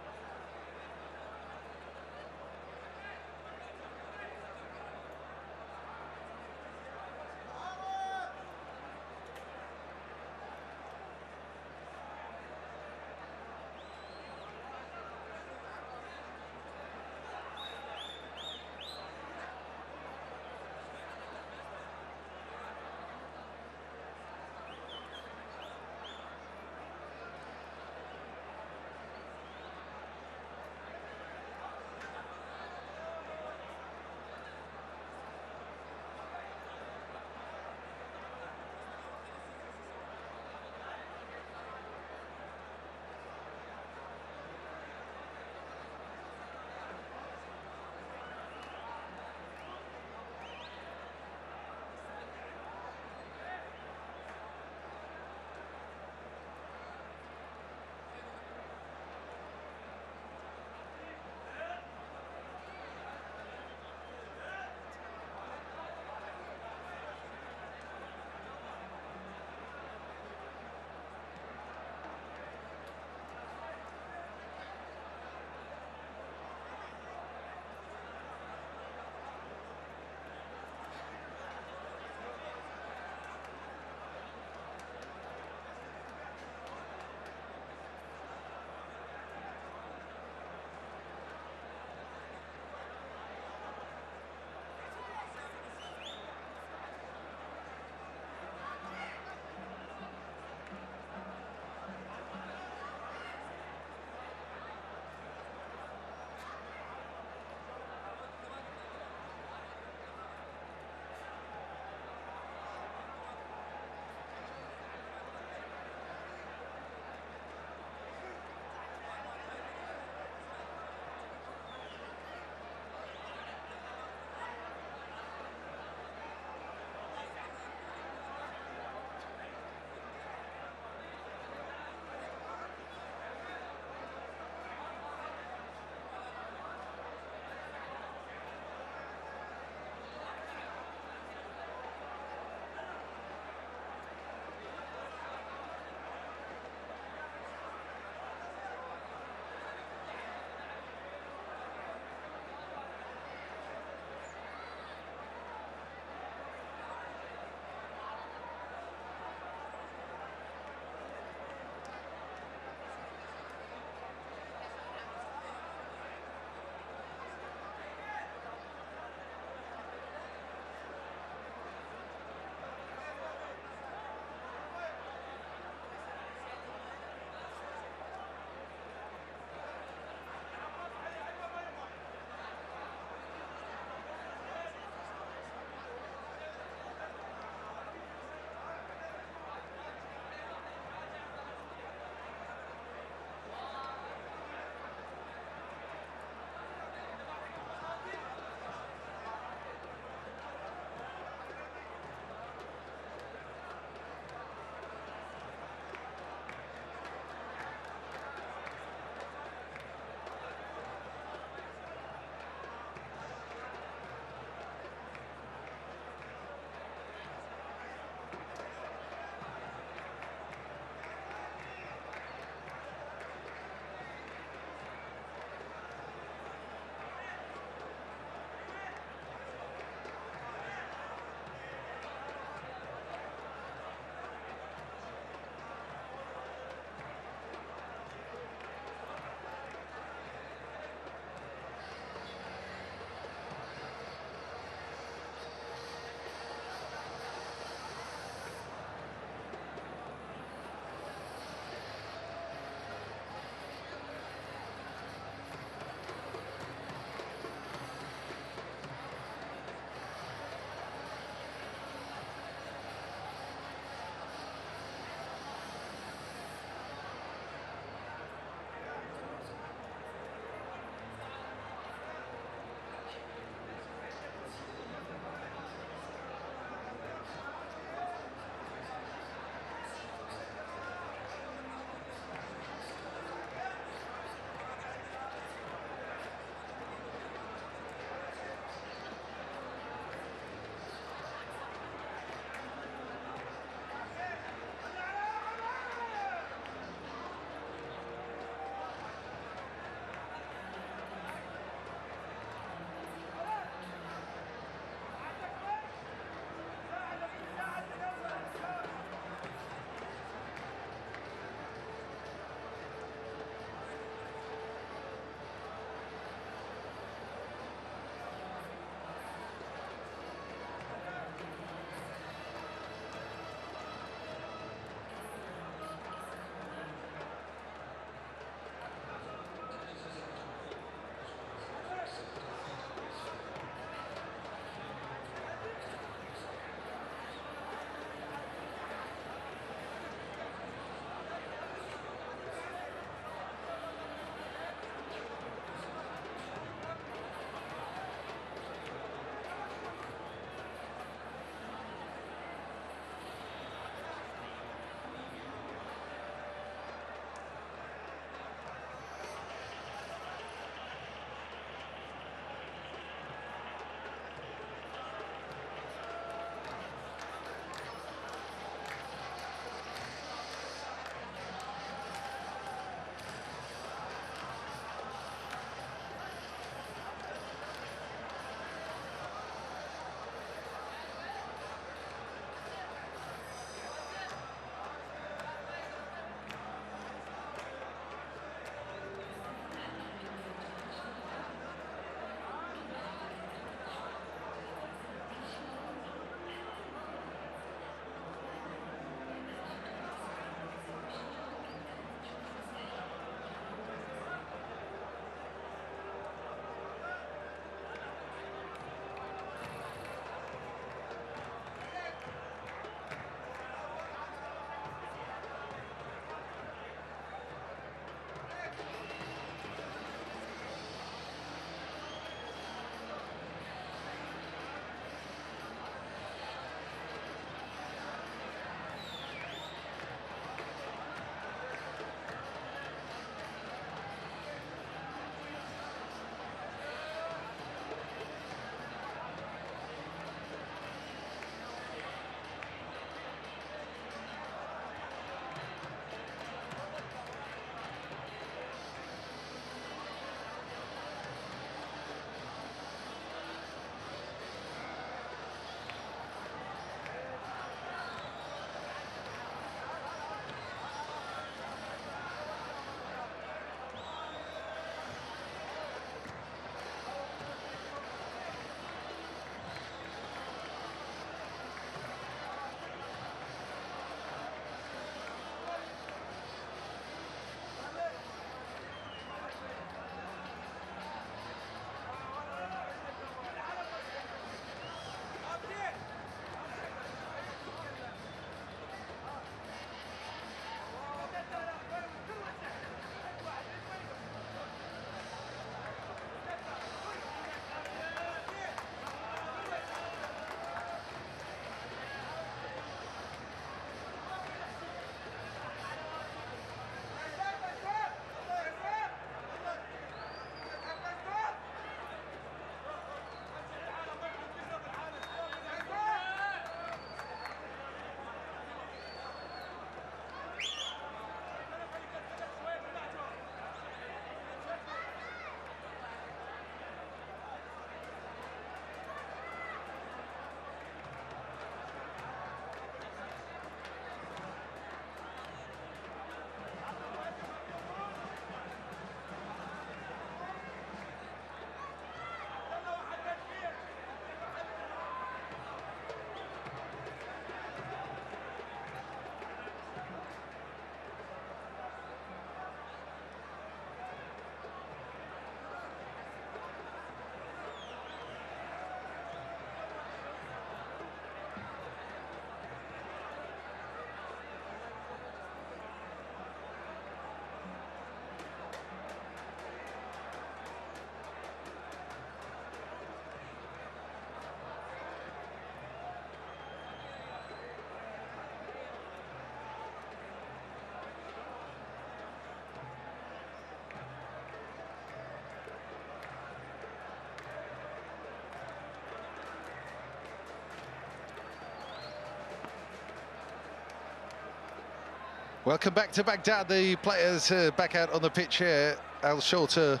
Welcome back to Baghdad. The players back out on the pitch here. Shorta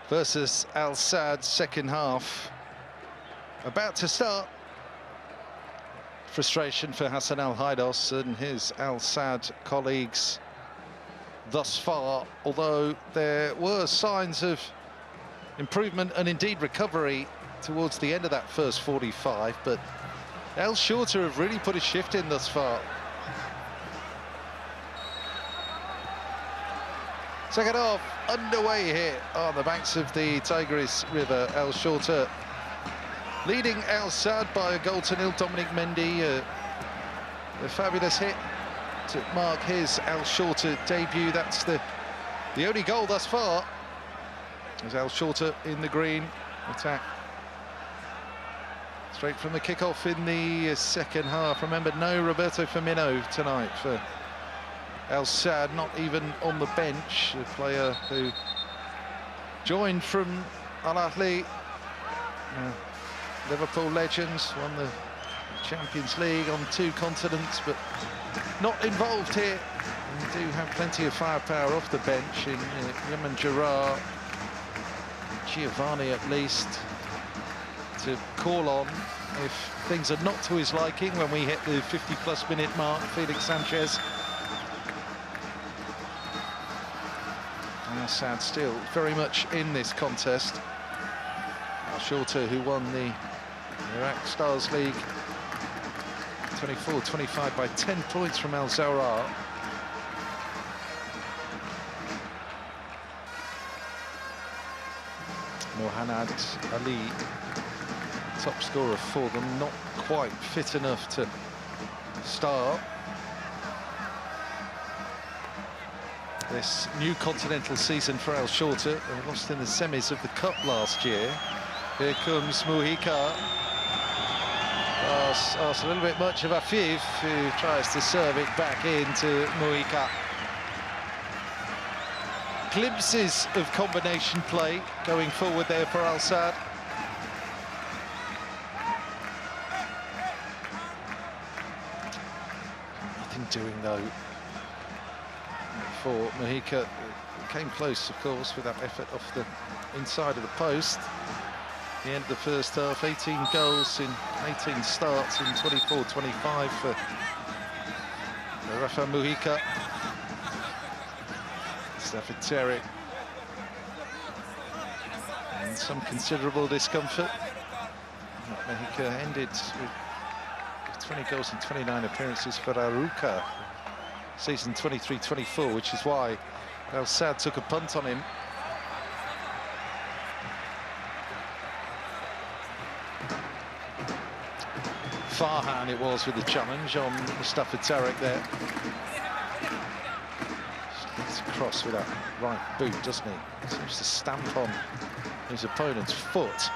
versus Al Sadd, second half about to start. Frustration for Hassan Al Haidos and his Al Sadd colleagues thus far, although there were signs of improvement and indeed recovery towards the end of that first 45, but Al Shorta have really put a shift in thus far. Second half underway here on the banks of the Tigris River. Al Shorta leading Al Sadd by a goal to nil. Dominic Mendy, a fabulous hit to mark his Al Shorta debut. That's the only goal thus far. As Al Shorta in the green, attack straight from the kickoff in the second half. Remember, no Roberto Firmino tonight for Al Sadd, not even on the bench. A player who joined from Al Ahly, Liverpool legends, won the Champions League on 2 continents, but not involved here. And do have plenty of firepower off the bench in Yemen Gerard, Giovanni at least, to call on if things are not to his liking when we hit the 50+ minute mark. Felix Sanchez. Al Sadd still very much in this contest. Al Shorta, who won the Iraq Stars League 24-25 by 10 points from Al Zawraa. Mohanad Ali, top scorer for them, not quite fit enough to start this new continental season for Al Shorta. They lost in the semis of the Cup last year. Here comes Mujica. Asked a little bit much of Afif, who tries to serve it back into Mujica. Glimpses of combination play going forward there for Al Sadd. Nothing doing though for Mujica. Came close, of course, with that effort off the inside of the post. The end of the first half, 18 goals in 18 starts in 24-25 for Rafa Mujica. Stafford Terry. And some considerable discomfort. Mujica ended with 20 goals and 29 appearances for Aruca season 23-24, which is why Al Sadd took a punt on him. Farhan it was with the challenge on Mustafa Tarek there. Gets across with that right boot, doesn't he? Seems to stamp on his opponent's foot.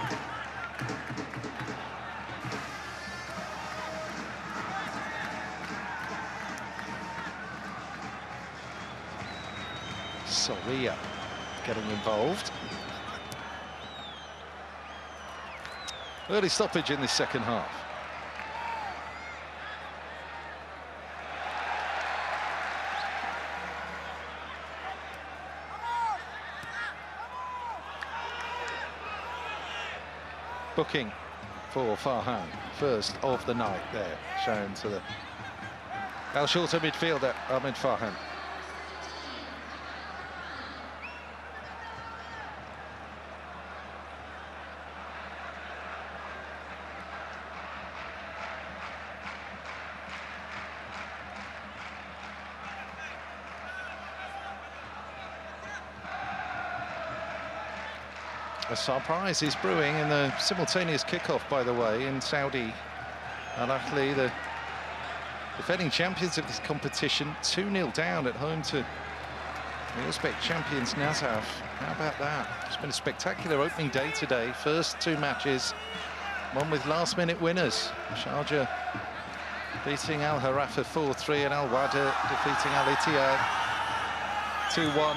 Soria getting involved. Early stoppage in the second half. Booking for Farhan, first of the night there, shown to the Al Shorta midfielder, Ahmed Farhan. A surprise is brewing in the simultaneous kickoff, by the way, in Saudi. Al Ahly, the defending champions of this competition, 2-0 down at home to the Uzbek champions Nazaf. How about that? It's been a spectacular opening day today. First 2 matches, one with last-minute winners. Sharjah beating Al Harafa 4-3 and Al Wada defeating Al Ittihad 2-1.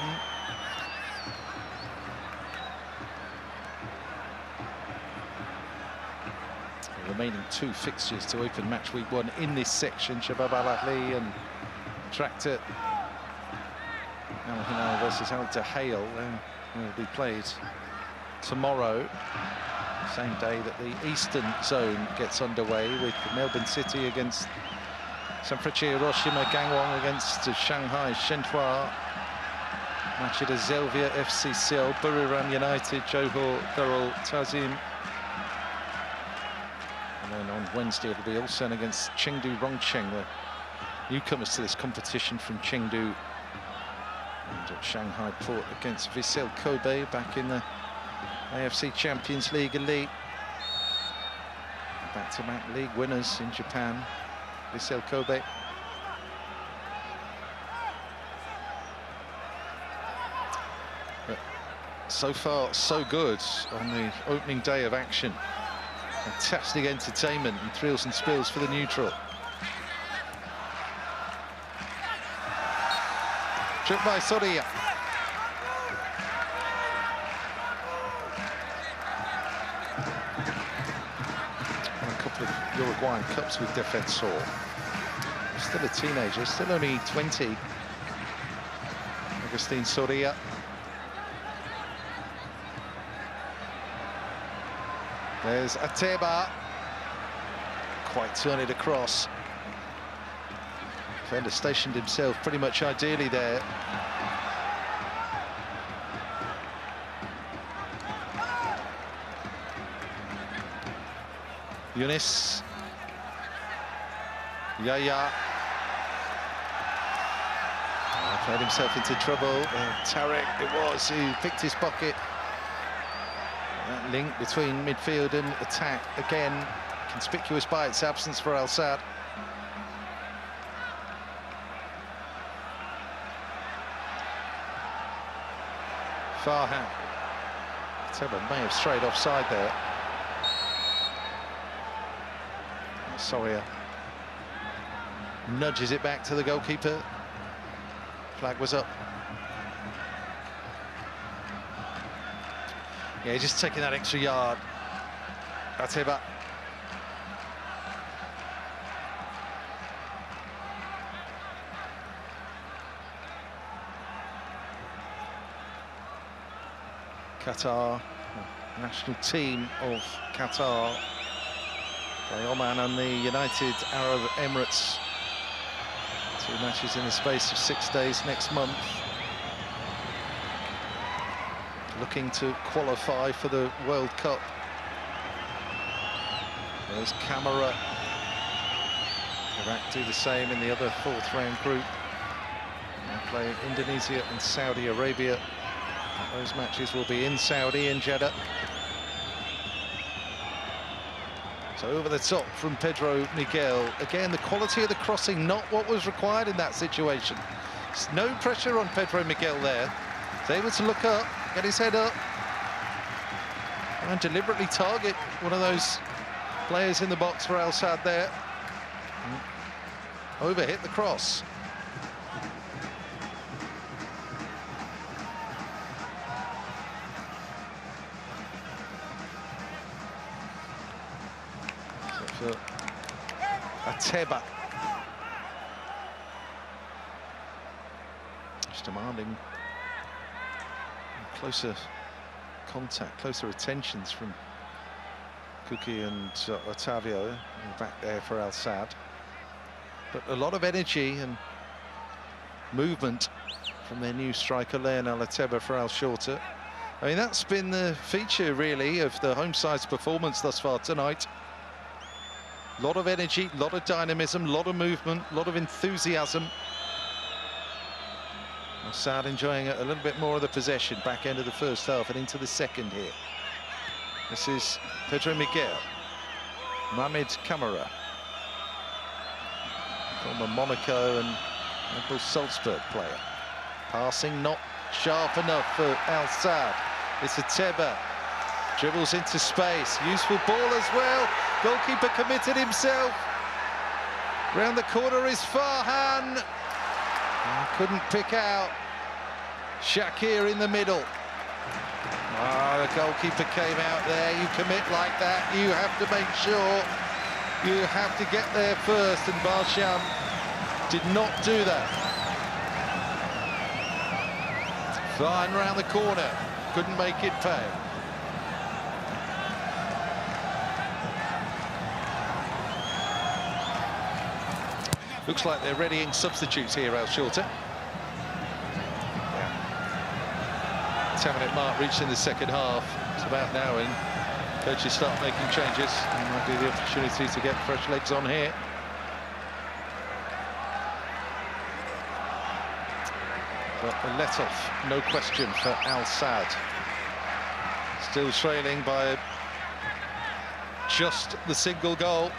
Remaining 2 fixtures to open match week 1 in this section. Shabab Al Ahly and Tractor. Al versus Al Hale will be played tomorrow, same day that the Eastern Zone gets underway, with Melbourne City against Sanfrecce Hiroshima, Gangwon against Shanghai Shenhua, Machida Zelvia FC Seoul, Buriram United, Johor Darul Tazim. And then on Wednesday it'll be Ulsan against Chengdu Rongcheng, the newcomers to this competition from Chengdu. And Shanghai Port against Vissel Kobe, back in the AFC Champions League Elite. Back-to-back league winners in Japan, Vissel Kobe. But so far, so good on the opening day of action. Fantastic entertainment and thrills and spills for the neutral. Trip by Soria. A couple of Uruguayan Cups with Defensor. Still a teenager, still only 20. Agustin Soria. There's Ateba. Quite turn it across. Defender stationed himself pretty much ideally there. Yunus. Yaya. Played himself into trouble. Tarek it was who picked his pocket. That link between midfield and attack, again, conspicuous by its absence for Al Sadd. Farhan. Teba may have strayed offside there. Soria nudges it back to the goalkeeper. Flag was up. Yeah, just taking that extra yard. Ateba. Qatar, national team of Qatar, play Oman and the United Arab Emirates. 2 matches in the space of 6 days next month. Looking to qualify for the World Cup. There's Camera. Iraq do the same in the other 4th round group. They play Indonesia and Saudi Arabia. Those matches will be in Saudi, in Jeddah. So over the top from Pedro Miguel. Again, the quality of the crossing, not what was required in that situation. There's no pressure on Pedro Miguel there. He's able to look up, get his head up, and deliberately target one of those players in the box for Al Sadd there. Overhit the cross. Ateba. Just demanding closer contact, closer attentions from Kuki and Otavio back there for Al Sadd. But a lot of energy and movement from their new striker, Lionel Ateba, for Al Shorta. I mean, that's been the feature, really, of the home side's performance thus far tonight. A lot of energy, a lot of dynamism, a lot of movement, a lot of enthusiasm. Al Sadd enjoying a little bit more of the possession, back end of the first half and into the second here. This is Pedro Miguel. Mohamed Camara. Former Monaco and Red Bull Salzburg player. Passing not sharp enough for Al Sadd. It's Ateba. Dribbles into space. Useful ball as well. Goalkeeper committed himself. Round the corner is Farhan. Couldn't pick out Shakir in the middle. The goalkeeper came out there. You commit like that, you have to make sure you have to get there first, and Barsham did not do that. Flying around the corner, couldn't make it pay. Looks like they're readying substitutes here, Shorta. 10-minute mark reached in the second half. It's about now in. Coaches start making changes. And might be the opportunity to get fresh legs on here. But a let-off, no question, for Al Sadd. Still trailing by just the single goal.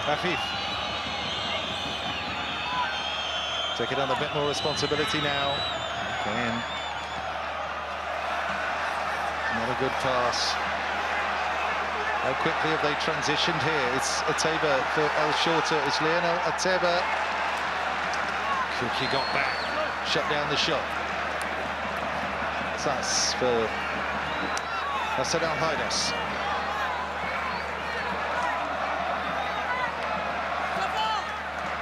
Afif taking on a bit more responsibility now. Again, not a good pass. How quickly have they transitioned here? It's Ateba for El Shorta. It's Lionel Ateba. Cookie got back, shut down the shot. That's for Hassan Al-Haidas.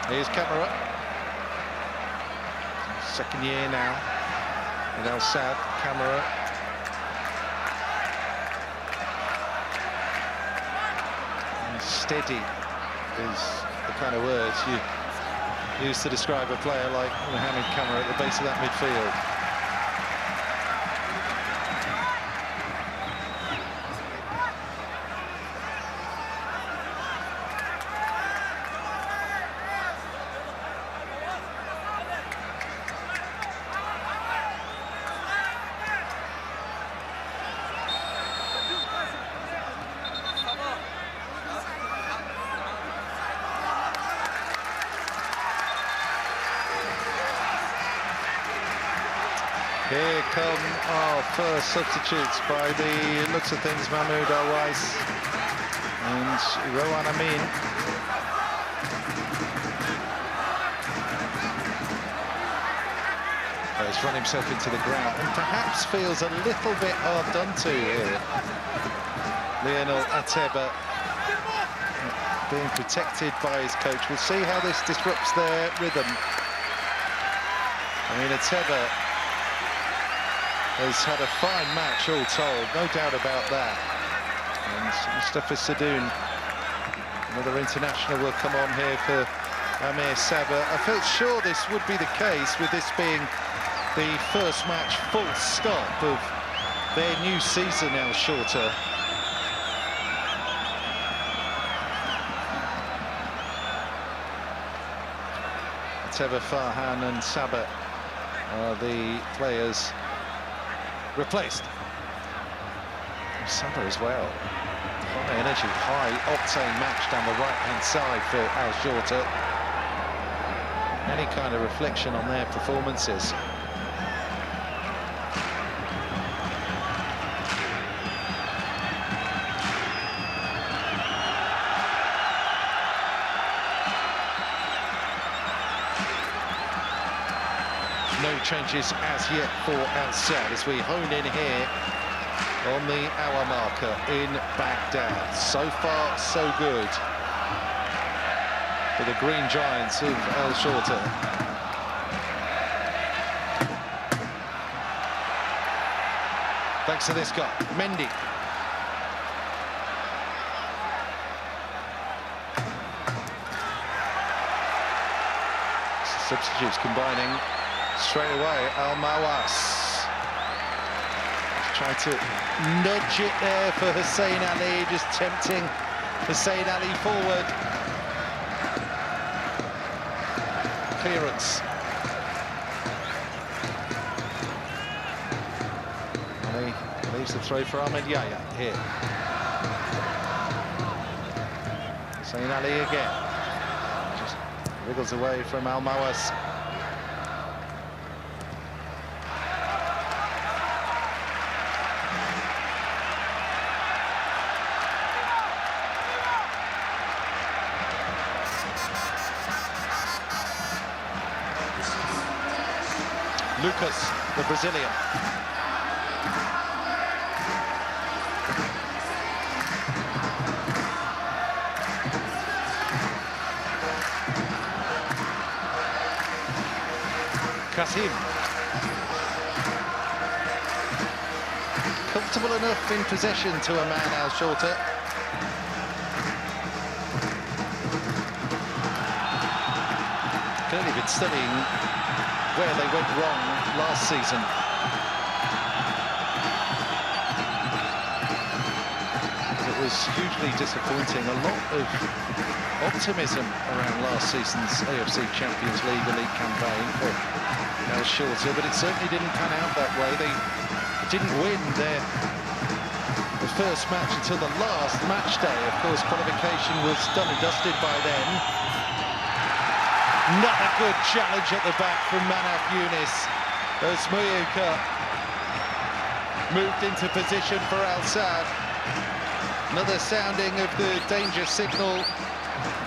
Here's Camera. Second year now in Al Sadd. Camera. And steady is the kind of words you use to describe a player like Mohamed Camera at the base of that midfield. Here come our first substitutes by the looks of things, Mahmoud Al-Wais and Rowan Amin. He's run himself into the ground and perhaps feels a little bit hard done to here. Lionel Ateba being protected by his coach. We'll see how this disrupts their rhythm. I mean, Ateba has had a fine match, all told, no doubt about that. And Mustafa Sadoun, another international, will come on here for Amir Sabah. I felt sure this would be the case, with this being the first match full stop of their new season, El Shorta. Ateba, Farhan and Sabah are the players replaced. Sabah as well. High energy, high octane match down the right-hand side for Al Shorta. Any kind of reflection on their performances. No changes as yet for Al Sadd as we hone in here on the hour marker in Baghdad. So far, so good for the Green Giants of El Shorta. Thanks to this guy, Mendy. Substitutes combining straight away. Al-Mawas trying to nudge it there for Hussein Ali, just tempting Hussein Ali forward. Clearance. Ali leaves the throw for Ahmed Yahya here. Hussein Ali again. Just wriggles away from Al-Mawas. Lucas, the Brazilian. Kasim. Comfortable enough in possession to a man, Al Shorta. Clearly been studying where they went wrong last season. It was hugely disappointing. A lot of optimism around last season's AFC Champions League Elite campaign for Al Shorta, but it certainly didn't pan out that way. They didn't win the first match until the last match day. Of course, qualification was done and dusted by then. Not a good challenge at the back from Manaf Yunus as Muyuka moved into position for Al Sadd. Another sounding of the danger signal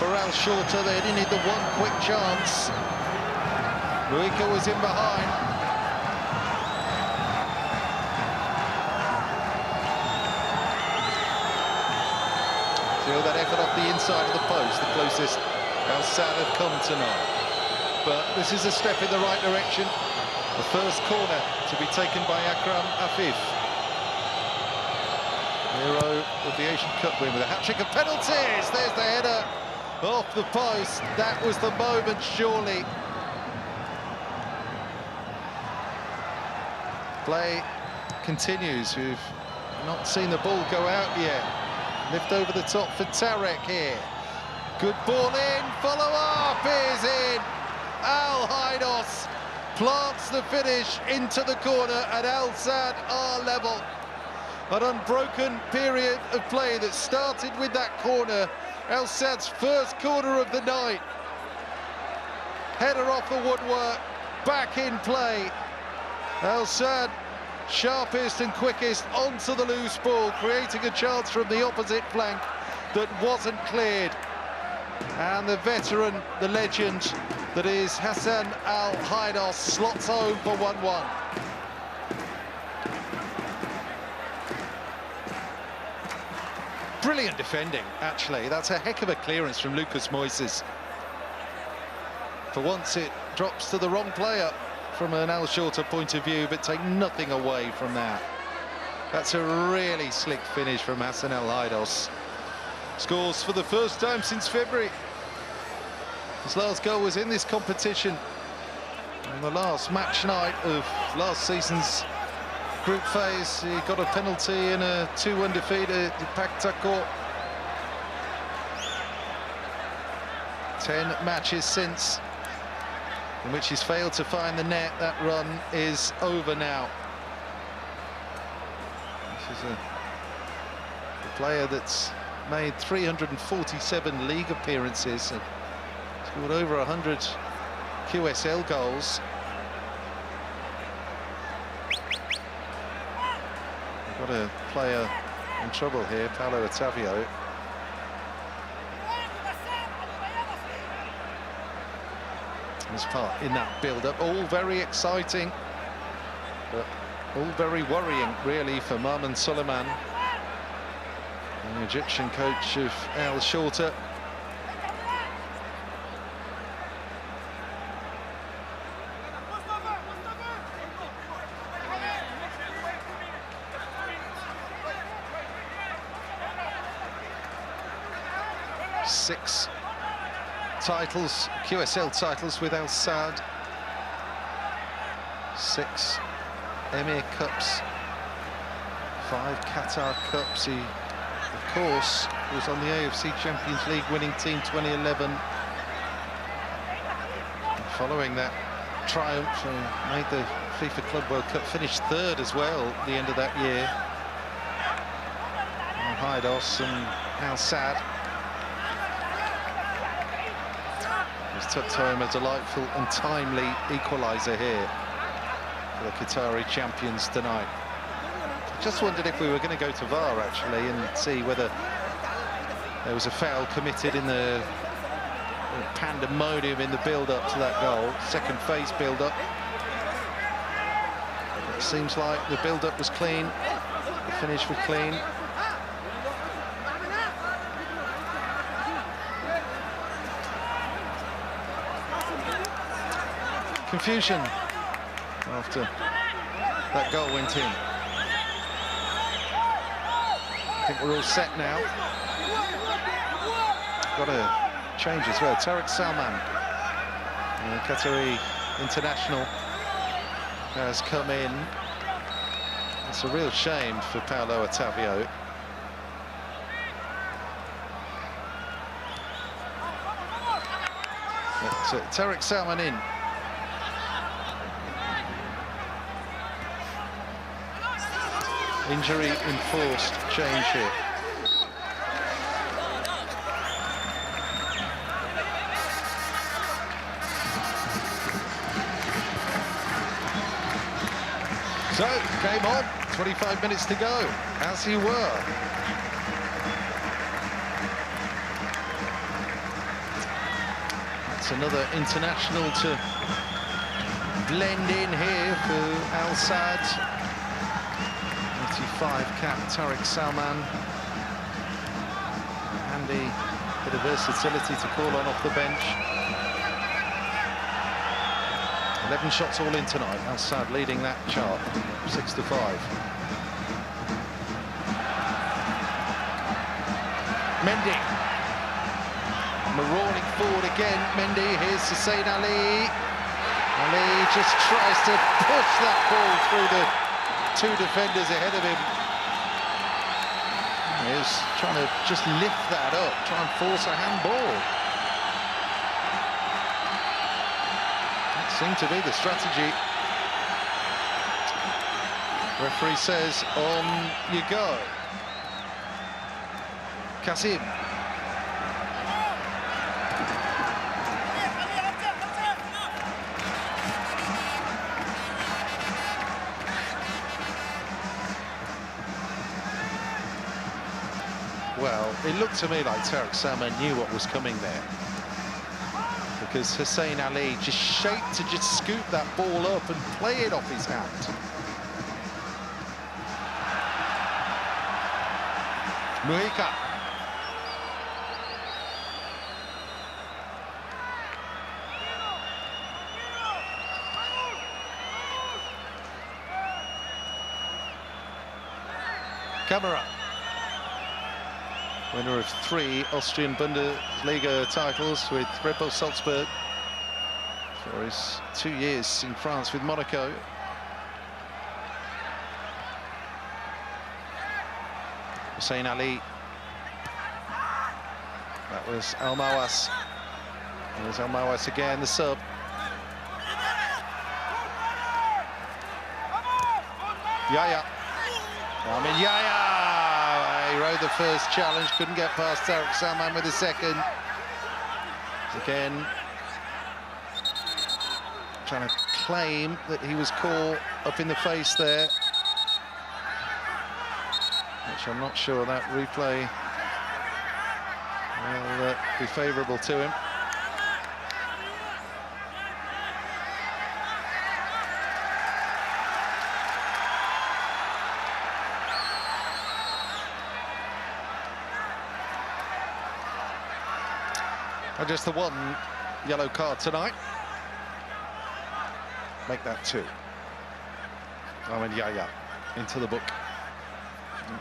for Al Shorta. They only need the one quick chance. Muyuka was in behind. Feel that effort off the inside of the post, the closest Al Sadd have come tonight. But this is a step in the right direction. The first corner to be taken by Akram Afif. Hero of the Asian Cup win with a hat-trick of penalties. There's the header off the post. That was the moment, surely. Play continues. We've not seen the ball go out yet. Lift over the top for Tarek here. Good ball in, follow up is in. Al Haidos plants the finish into the corner and Al Sadd are level. An unbroken period of play that started with that corner. Al Sadd's first corner of the night. Header off the woodwork, back in play. Al Sadd, sharpest and quickest onto the loose ball, creating a chance from the opposite flank that wasn't cleared. And the veteran, the legend that is Hassan Al Haidos slots home for 1-1. Brilliant defending, actually. That's a heck of a clearance from Lucas Moises. For once, it drops to the wrong player from an Al Shorta point of view, but take nothing away from that. That's a really slick finish from Hassan Al Haidos. Scores for the first time since February. His last goal was in this competition on the last match night of last season's group phase. He got a penalty in a 2-1 defeat at Paktakor. 10 matches since in which he's failed to find the net. That run is over now. This is a player that's made 347 league appearances and scored over 100 QSL goals. We've got a player in trouble here, Paulo Otavio. His part in that build-up, all very exciting, but all very worrying, really, for Maman Suleiman, the Egyptian coach of Al Shorta. Six titles, QSL titles with Al Sadd. 6 Emir Cups, 5 Qatar Cups. He, of course, was on the AFC Champions League winning team 2011. And following that triumph, made the FIFA Club World Cup, finished 3rd as well at the end of that year. And Haidos and Al Sadd has tucked home a delightful and timely equaliser here for the Qatari champions tonight. I just wondered if we were going to go to VAR, actually, and see whether there was a foul committed in the pandemonium in the build-up to that goal, second phase build-up. Seems like the build-up was clean, the finish was clean. Confusion after that goal went in. I think we're all set now. Got a change as well. Tariq Salman, Qatari international, has come in. It's a real shame for Paolo Ottavio. But Tariq Salman in. Injury enforced change here. So, game on, 25 minutes to go, as you were. That's another international to blend in here for Al Sadd. 85 cap Tariq Salman. Handy bit of versatility to call on off the bench. 11 shots all in tonight. Al Sadd leading that chart, 6-5. Mendy. Marauning forward again. Mendy, here's Hussein Ali. Ali just tries to push that ball through the two defenders ahead of him. He's trying to just lift that up, try and force a handball. That seemed to be the strategy. Referee says, on you go. Kasim. Well, it looked to me like Tariq Salman knew what was coming there, because Hussein Ali just shaped to just scoop that ball up and play it off his hand. Mujica. Camera. Winner of 3 Austrian Bundesliga titles with Red Bull Salzburg for his 2 years in France with Monaco. Hussein Ali. That was Al Mawas. There's Al Mawas again, the sub. Yaya. Yaya. He rode the first challenge, couldn't get past Tariq Salman with the second. Again, trying to claim that he was caught up in the face there, which I'm not sure that replay will be favourable to him. And just the one yellow card tonight. Make that 2. Yaya into the book.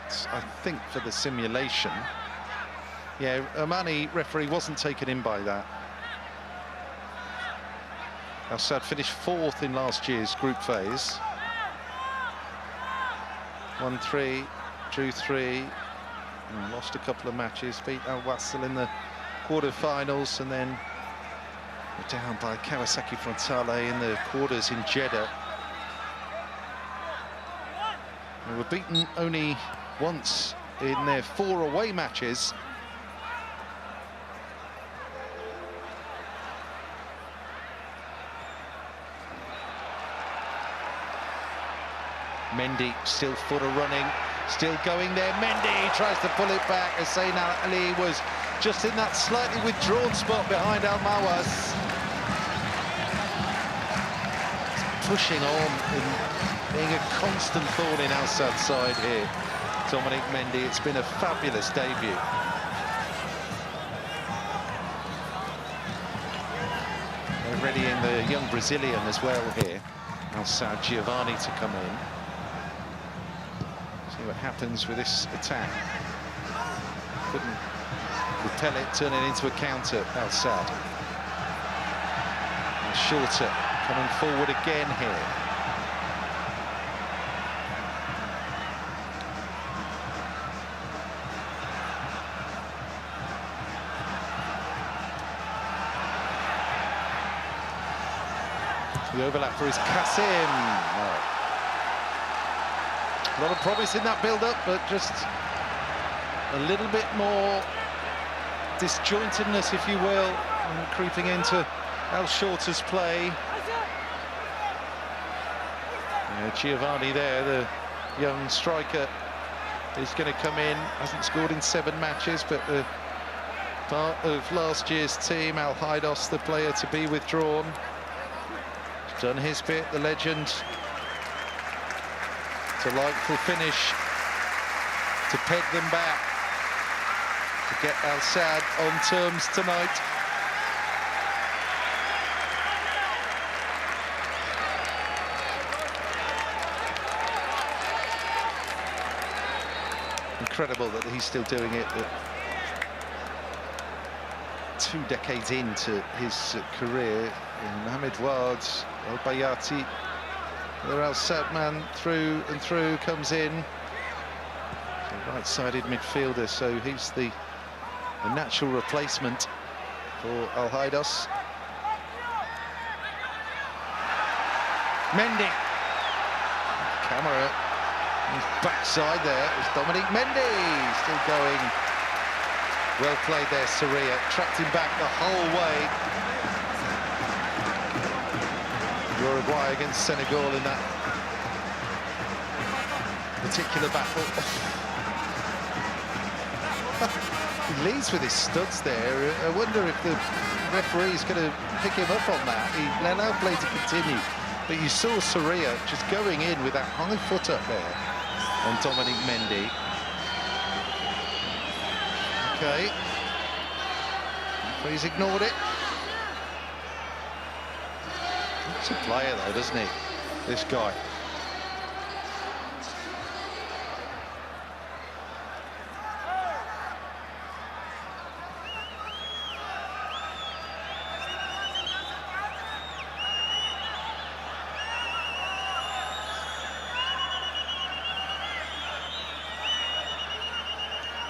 It's, I think, for the simulation. Yeah, Omani referee wasn't taken in by that. Al Sadd finished 4th in last year's group phase. 1-3, drew 3, and lost a couple of matches. Beat Al Wassel in the quarter-finals, and then were down by Kawasaki Frontale in the quarters in Jeddah. They were beaten only once in their 4 away matches. Mendy still footer running, still going there. Mendy tries to pull it back. Hussein Ali was just in that slightly withdrawn spot behind Al Mawas. Pushing on being a constant thorn in Al Sadd's side here. Dominic Mendy, it's been a fabulous debut. They're readying the young Brazilian as well here. Al Sadd, Giovanni to come in. See what happens with this attack. Couldn't repel it, turn it into a counter, Al Sadd. And Shorta coming forward again here. The overlap for his Kasim. No. A lot of promise in that build-up, but just a little bit more disjointedness, if you will, and creeping into Al Shorta's play. Giovanni there, the young striker, is going to come in. Hasn't scored in 7 matches, but the part of last year's team. Al Haidos, the player to be withdrawn. He's done his bit, the legend. Delightful finish to peg them back, to get Al Sadd on terms tonight. Incredible that he's still doing it 2 decades into his career. Mohamed Wad, El Bayati, the Al Sadd man through and through, comes in. The right-sided midfielder, so he's the natural replacement for Al Haidos. Mendy. Camera. His backside there is Dominic Mendy, still going. Well played there, Soria, tracked him back the whole way. Uruguay against Senegal in that particular battle. He leads with his studs there. I wonder if the referee's going to pick him up on that. He allowed play to continue, but you saw Soria just going in with that high foot up there on Dominic Mendy. Okay. He's ignored it. He's a player though, doesn't he? This guy.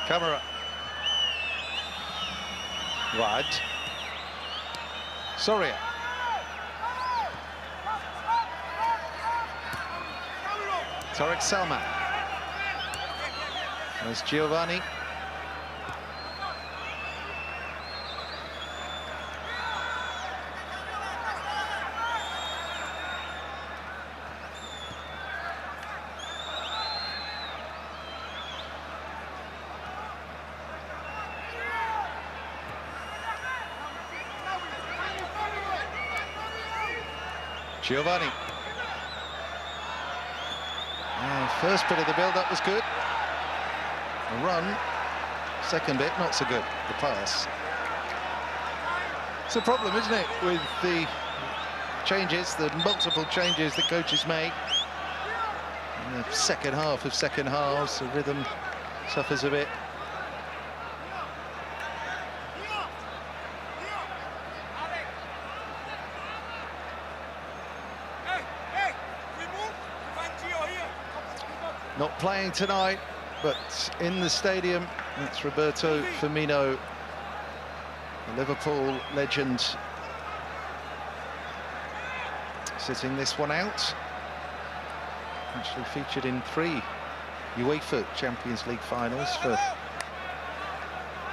Camera. Wad. Soria. Tarek Salman. There's Giovanni. Giovanni. First bit of the build-up was good. The run. Second bit, not so good. The pass. It's a problem, isn't it, with the changes, the multiple changes that coaches make. In the second half of second halves, the rhythm suffers a bit. Not playing tonight, but in the stadium, it's Roberto Firmino, the Liverpool legend, sitting this one out. Actually featured in 3 UEFA Champions League finals for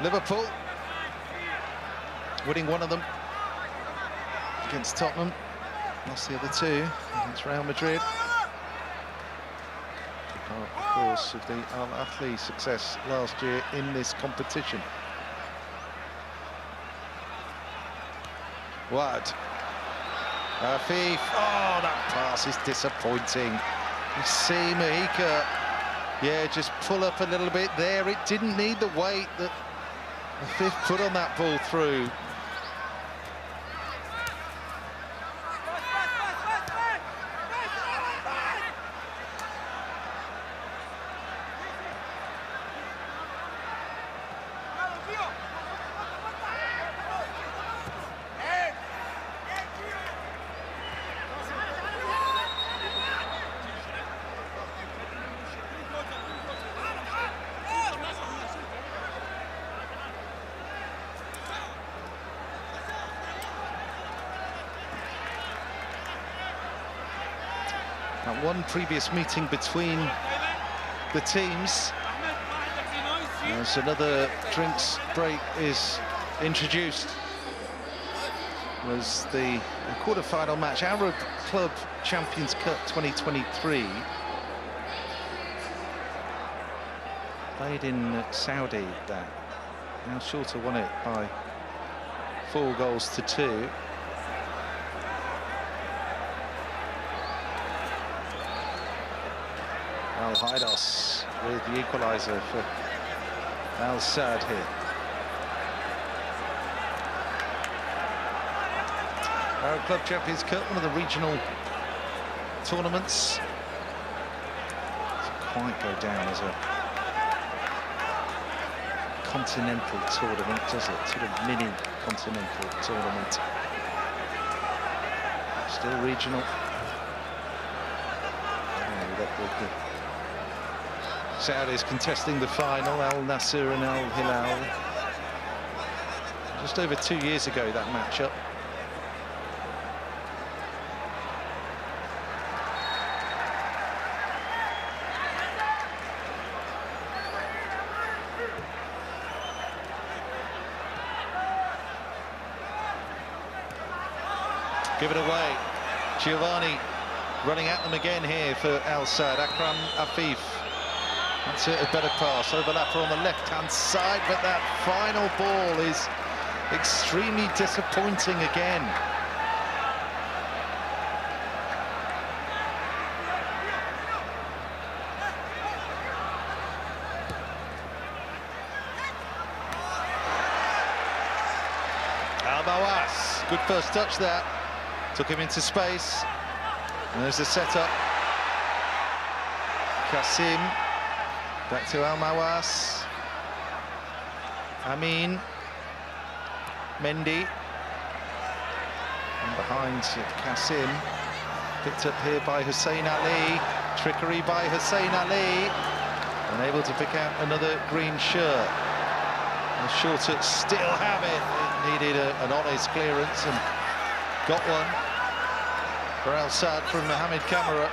Liverpool, winning one of them against Tottenham, lost the other 2 against Real Madrid. Of course, of the Al Ahly success last year in this competition. Wad. Afif. Oh, that pass is disappointing. You see Mexico, yeah, just pull up a little bit there. It didn't need the weight that the fifth put on that ball through. At one previous meeting between the teams, as another drinks break is introduced, was the quarter-final match, Arab Club Champions Cup 2023, played in Saudi. That now Shorta won it by 4-2. Al-Haidos with the equaliser for Al Sadd here. Arab Club Champions Cup, one of the regional tournaments. Doesn't quite go down as a continental tournament, does it? Sort of mini continental tournament. Still regional. The Saudis contesting the final, Al Nassr and Al Hilal. Just over 2 years ago, that matchup. Give it away. Giovanni running at them again here for Al Sadd. Akram Afif. That's a better pass. Overlapper on the left-hand side, but that final ball is extremely disappointing again. Al-Mawas, good first touch there. Took him into space. And there's the setup. Kasim. Back to Al-Mawas. Amin. Mendy. And behind Kasim. Picked up here by Hussein Ali. Trickery by Hussein Ali. Unable to pick out another green shirt. And Shorta still have it. It needed an honest clearance and got one for Al Sadd from Mohamed Kamara.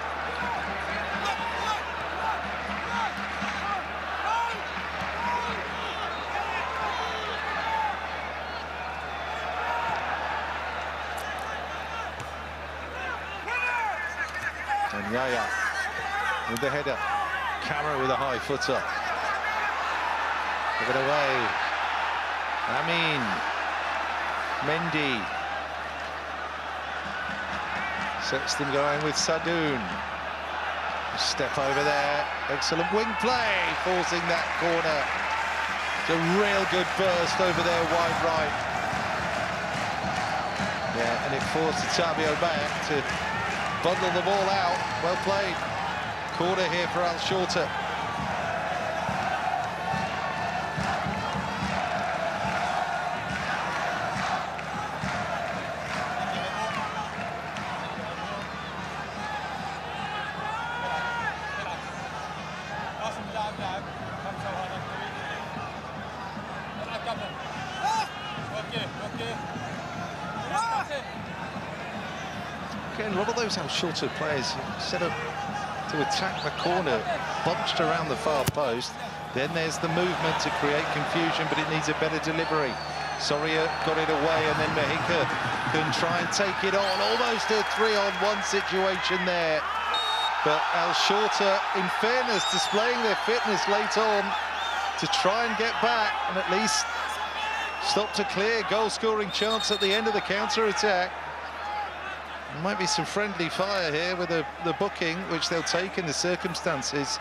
And Yaya with the header. Kamara with a high footer. Give it away. Amin. Mendy. Sets them going with Sadoun. Step over there. Excellent wing play, forcing that corner. It's a real good burst over there, wide right. Yeah, and it forced Tabio back to bundle the ball out. Well played. Corner here for Al Shorta. Again, a lot of those Al Shorta players set up to attack the corner, bunched around the far post. Then there's the movement to create confusion, but it needs a better delivery. Soria got it away, and then Mexico can try and take it on. Almost a 3-on-1 situation there. But Al Shorta, in fairness, displaying their fitness late on to try and get back and at least stop a clear goal-scoring chance at the end of the counter-attack. There might be some friendly fire here with the booking, which they'll take in the circumstances.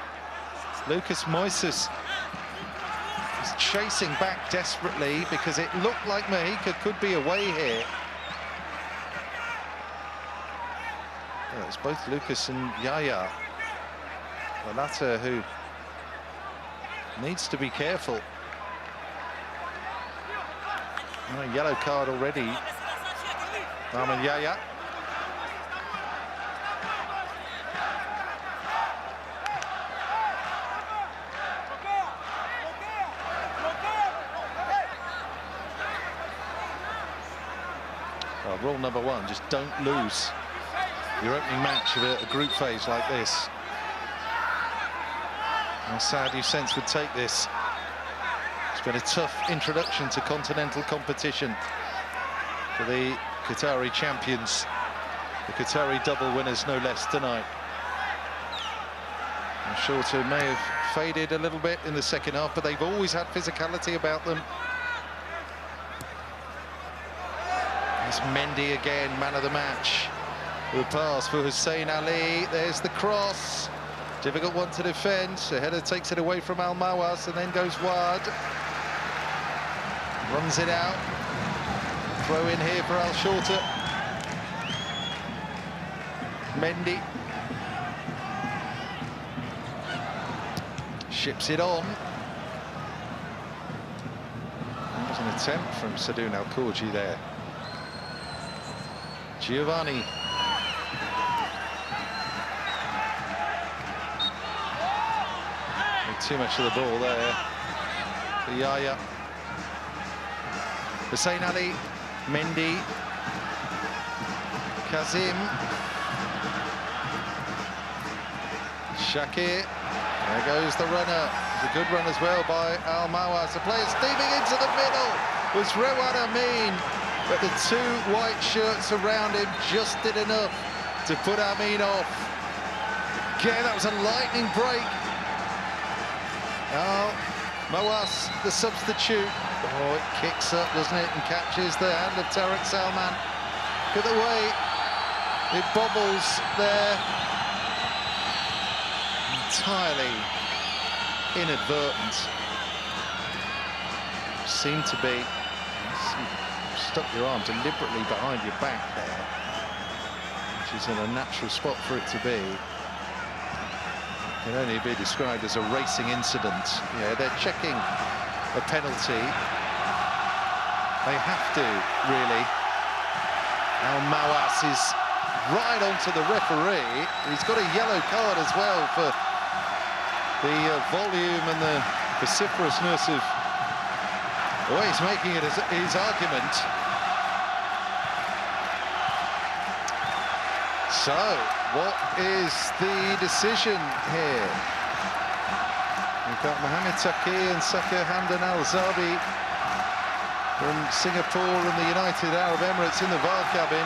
Lucas Moises is chasing back desperately because it looked like Mexico could be away here. Well, it's both Lucas and Yaya. The latter who needs to be careful. Oh, a yellow card already. Arman Yaya. Well, rule number one, just don't lose your opening match of a group phase like this. How sad you sense would take this. It's been a tough introduction to continental competition for the Qatari champions, the Qatari double winners no less tonight. Shorta may have faded a little bit in the second half, but they've always had physicality about them. There's Mendy again, man of the match. The pass for Hussein Ali. There's the cross. Difficult one to defend. The header takes it away from Al Mawas and then goes wide. Runs it out. Throw in here for Al Shorta. Mendy. Ships it on. That was an attempt from Sadoun Al-Khawaji there. Giovanni. Too much of the ball there. For Yaya. Hussein Ali. Mendy. Kazim. Shakir. There goes the runner. It's a good run as well by Al Mawas. The player steaming into the middle was Rewan Amin, but the two white shirts around him just did enough to put Amin off. Again, that was a lightning break. Now, Mawas, the substitute. Oh, it kicks up, doesn't it, and catches the hand of Tariq Salman. Look at the way it bobbles there. Entirely inadvertent. Seemed to be. Stuck your arm deliberately behind your back there, which is in a natural spot for it to be. Can only be described as a racing incident. Yeah, they're checking a penalty. They have to, really. Al Mawas is right onto the referee. He's got a yellow card as well for the volume and the vociferousness of the way he's making it his argument. So, what is the decision here? We've got Mohamed Taki and Saka Hamdan Al-Zabi from Singapore and the United Arab Emirates in the VAR cabin.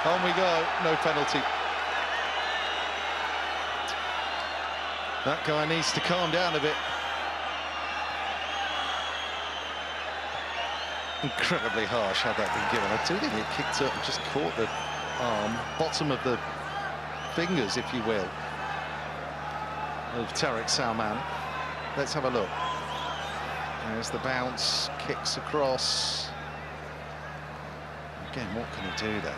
On we go, no penalty. That guy needs to calm down a bit. Incredibly harsh had that been given. I do think it kicked up, just caught the arm, bottom of the fingers, if you will, of Tariq Salman. Let's have a look. There's the bounce, kicks across. Again, what can he do there?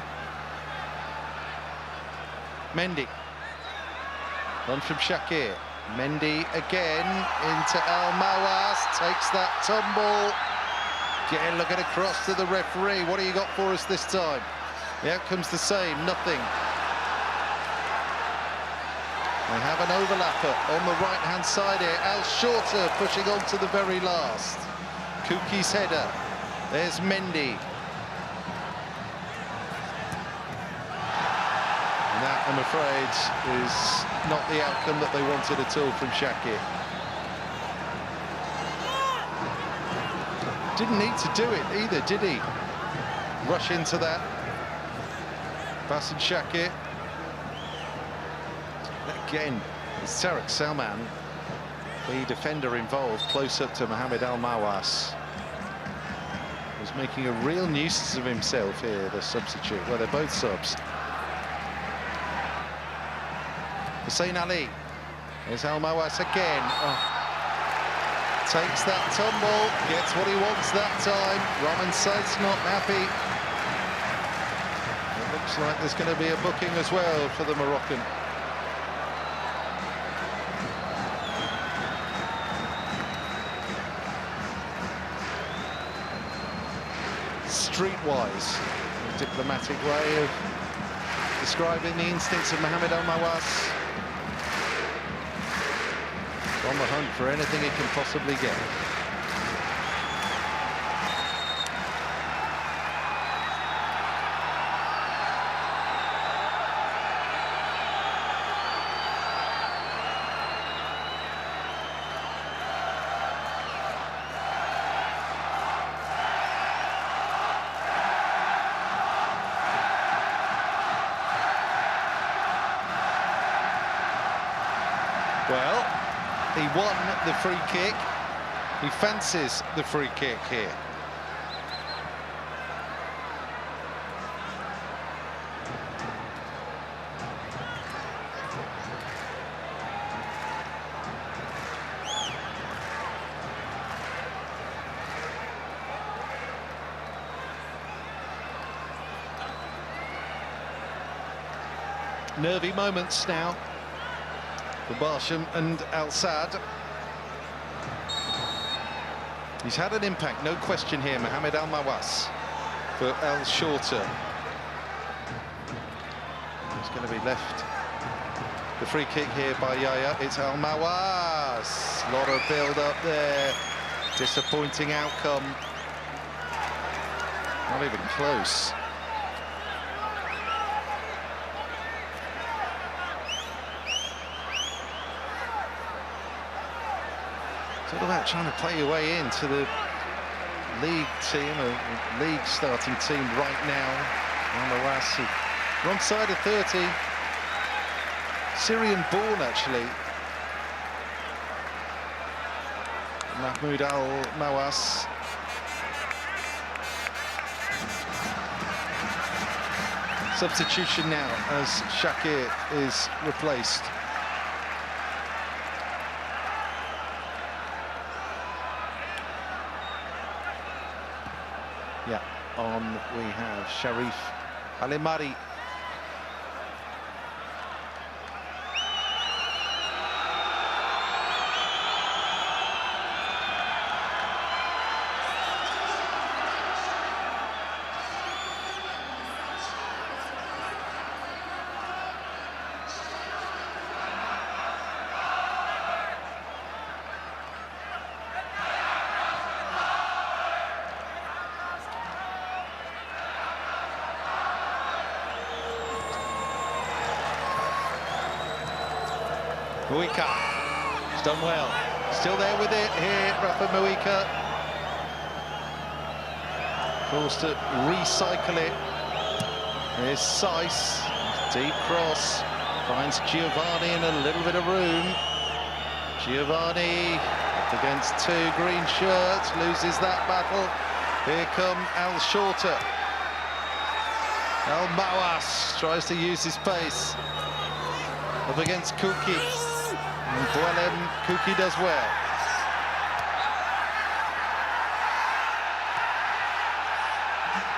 Mendy. Run from Shakir. Mendy again into Al Mawas. Takes that tumble. Again, looking across to the referee. What do you got for us this time? The outcome's the same, nothing. They have an overlapper on the right-hand side here. Al Shorta pushing on to the very last. Kuki's header. There's Mendy. And that, I'm afraid, is not the outcome that they wanted at all from Shakir. Didn't need to do it either, did he? Rush into that. Basin Shakir. Again, it's Tarek Salman, the defender involved, close up to Mohamed Al-Mawas. He's making a real nuisance of himself here, the substitute. Well, they're both subs. Hussein Ali. There's Al-Mawas again. Oh. Takes that tumble, gets what he wants that time. Roman Said's not happy. It looks like there's going to be a booking as well for the Moroccan. Streetwise, a diplomatic way of describing the instincts of Mohamed Al-Mawas. On the hunt for anything he can possibly get. Well, he won the free kick. He fancies the free kick here. Nervy moments now for Barsham and Al-Sadd. He's had an impact, no question here, Mohamed Al-Mawas for Shorta. He's going to be left the free kick here by Yaya. It's Al-Mawas. A lot of build-up there. Disappointing outcome. Not even close. It's all about trying to play your way into the league team, a league starting team right now. Al-Mawas, wrong side of 30. Syrian born, actually. Mahmoud Al-Mawas. Substitution now as Shakir is replaced. Yeah, on we have Sharif Alimari. Muika, he's done well. Still there with it here, Rafa Muika. Forced to recycle it. Here's Seiss, deep cross, finds Giovanni in a little bit of room. Giovanni up against two green shirts, loses that battle. Here come Shorta. Al-Mawas tries to use his pace. Up against Kuki. And Kuki does well.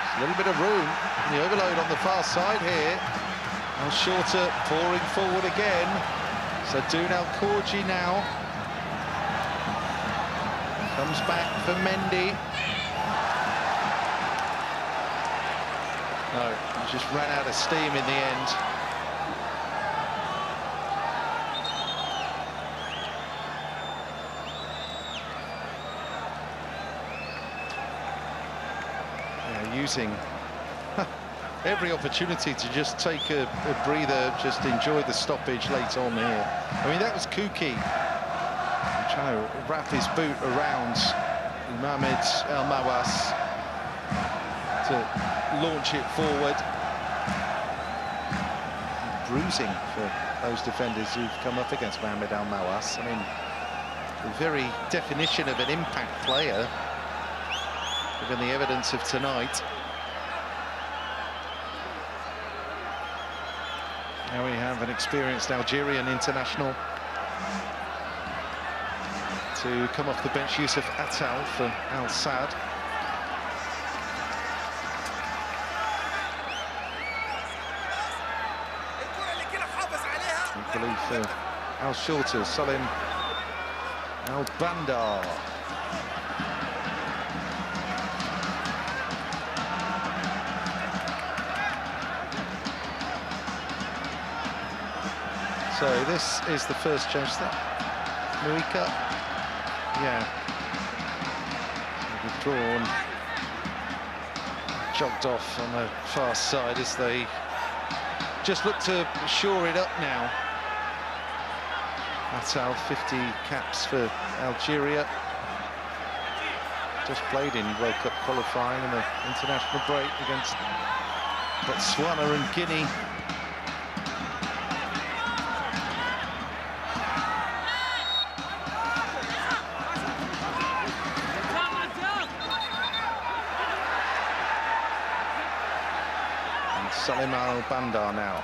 There's a little bit of room. The overload on the far side here. Shorta pouring forward again. Sadoun Al-Khawaji now. Comes back for Mendy. No, he just ran out of steam in the end. Using every opportunity to just take a breather, just enjoy the stoppage late on here. I mean, that was Kuki trying to wrap his boot around Mohamed Al-Mawas to launch it forward. bruising for those defenders who've come up against Mohamed Al Mawas. I mean, the very definition of an impact player, given the evidence of tonight. Now we have an experienced Algerian international to come off the bench, Youssef Attal for Al Sadd. Equally for Al Shorta, Salim Al Bandar. So this is the first change. Muika, yeah, withdrawn, jogged off on the far side as they just look to shore it up now. Attal, 50 caps for Algeria. Just played in World Cup qualifying in the international break against Botswana and Guinea. And Salim Al Bandar now.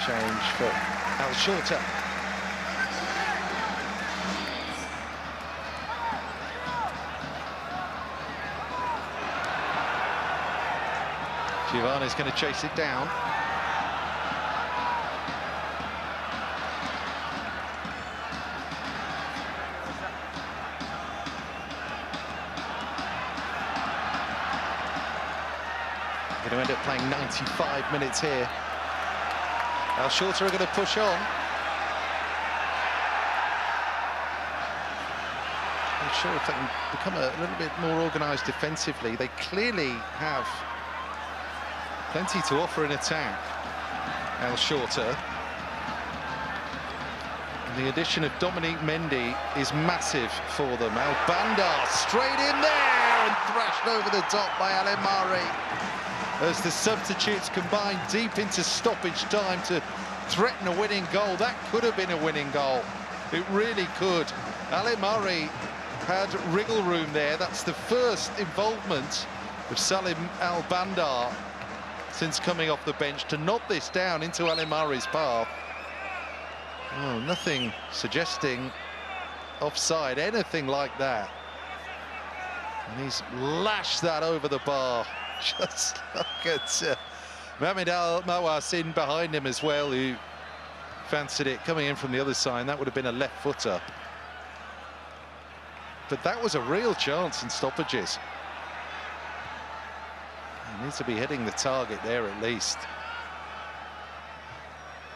Change for Al Shorta. Giovanni's going to chase it down. Going to end up playing 95 minutes here. Al Shorta are going to push on. I'm sure if they can become a little bit more organised defensively, they clearly have plenty to offer in attack. Al Shorta. And the addition of Dominique Mendy is massive for them. Al Bandar straight in there and thrashed over the top by Al Emari. As the substitutes combine deep into stoppage time to threaten a winning goal. That could have been a winning goal. It really could. Al Emari had wriggle room there. That's the first involvement of Salim Al Bandar since coming off the bench to knock this down into Al Emari's path. Oh, nothing suggesting offside, anything like that. And he's lashed that over the bar. Just look at Mohamed Al Mawas in behind him as well, who fancied it coming in from the other side. That would have been a left footer. But that was a real chance in stoppages. He needs to be hitting the target there at least.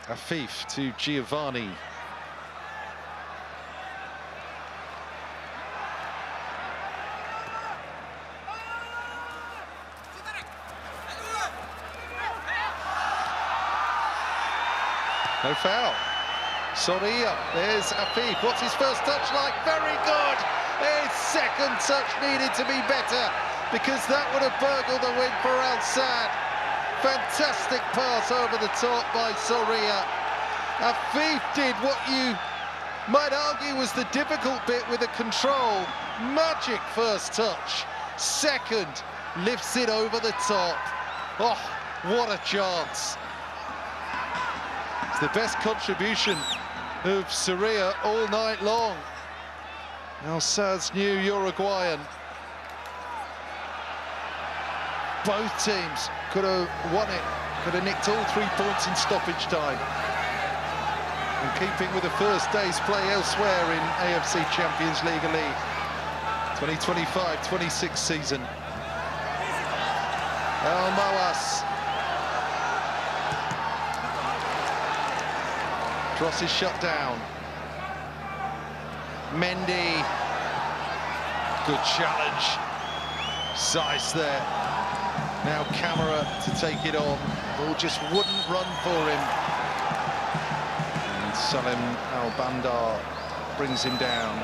Afif to Giovanni. No foul. Soria, there's Afif. What's his first touch like? Very good. His second touch needed to be better because that would have burgled the win for Al Sadd. Fantastic pass over the top by Soria. Afif did what you might argue was the difficult bit with the control. Magic first touch. Second, lifts it over the top. Oh, what a chance. It's the best contribution of Soria all night long. Al Sadd's new Uruguayan. Both teams could have won it, could have nicked all 3 points in stoppage time. In keeping with the first day's play elsewhere in AFC Champions League Elite 2025-26 season. Al Mawas. Cross is shut down. Mendy. Good challenge. Size there. Now Camera to take it on. Ball just wouldn't run for him. And Salim Al Bandar brings him down.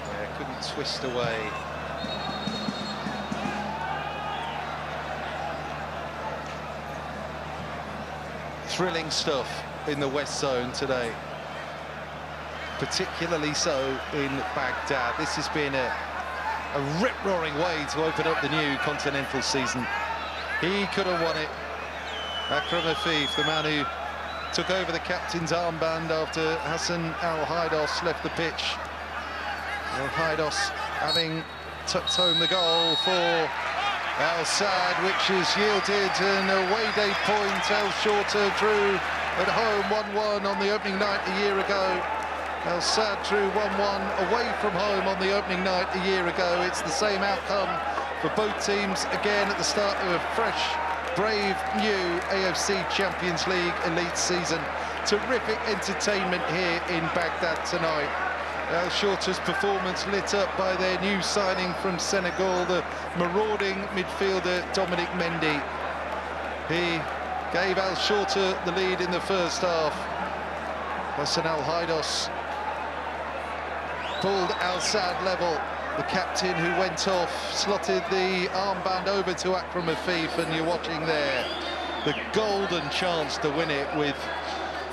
Yeah, couldn't twist away. Thrilling stuff in the West Zone today, particularly so in Baghdad. This has been a rip-roaring way to open up the new continental season. He could have won it. Akram Afif, the man who took over the captain's armband after Hassan Al-Haidos left the pitch. Al-Haidos having tucked home the goal for Al-Sadd, which has yielded an away day point. El Shorta drew at home 1-1 on the opening night a year ago. Al-Sadd drew 1-1 away from home on the opening night a year ago. It's the same outcome for both teams again at the start of a fresh, brave new AFC Champions League Elite season. Terrific entertainment here in Baghdad tonight. Al Shorta's performance lit up by their new signing from Senegal, the marauding midfielder Dominic Mendy. He gave Al Shorta the lead in the first half. Hassan Al-Haidos pulled Al-Sadd level. The captain who went off slotted the armband over to Akram Afif, and you're watching there the golden chance to win it with,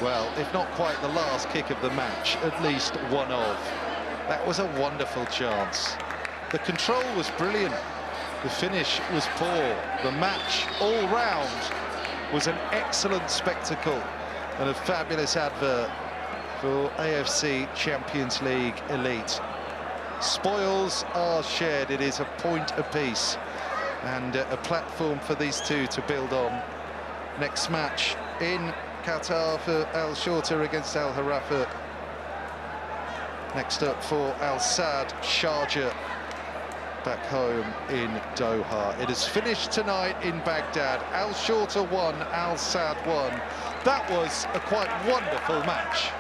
well, if not quite the last kick of the match, at least one of. That was a wonderful chance. The control was brilliant. The finish was poor. The match all round was an excellent spectacle and a fabulous advert for AFC Champions League Elite. Spoils are shared. It is a point apiece and a platform for these two to build on. Next match in Qatar for Al Shorta against Al Harafa. Next up for Al-Sadd, Sharjah, back home in Doha. It has finished tonight in Baghdad. Al Shorta won, Al-Sadd won. That was a quite wonderful match.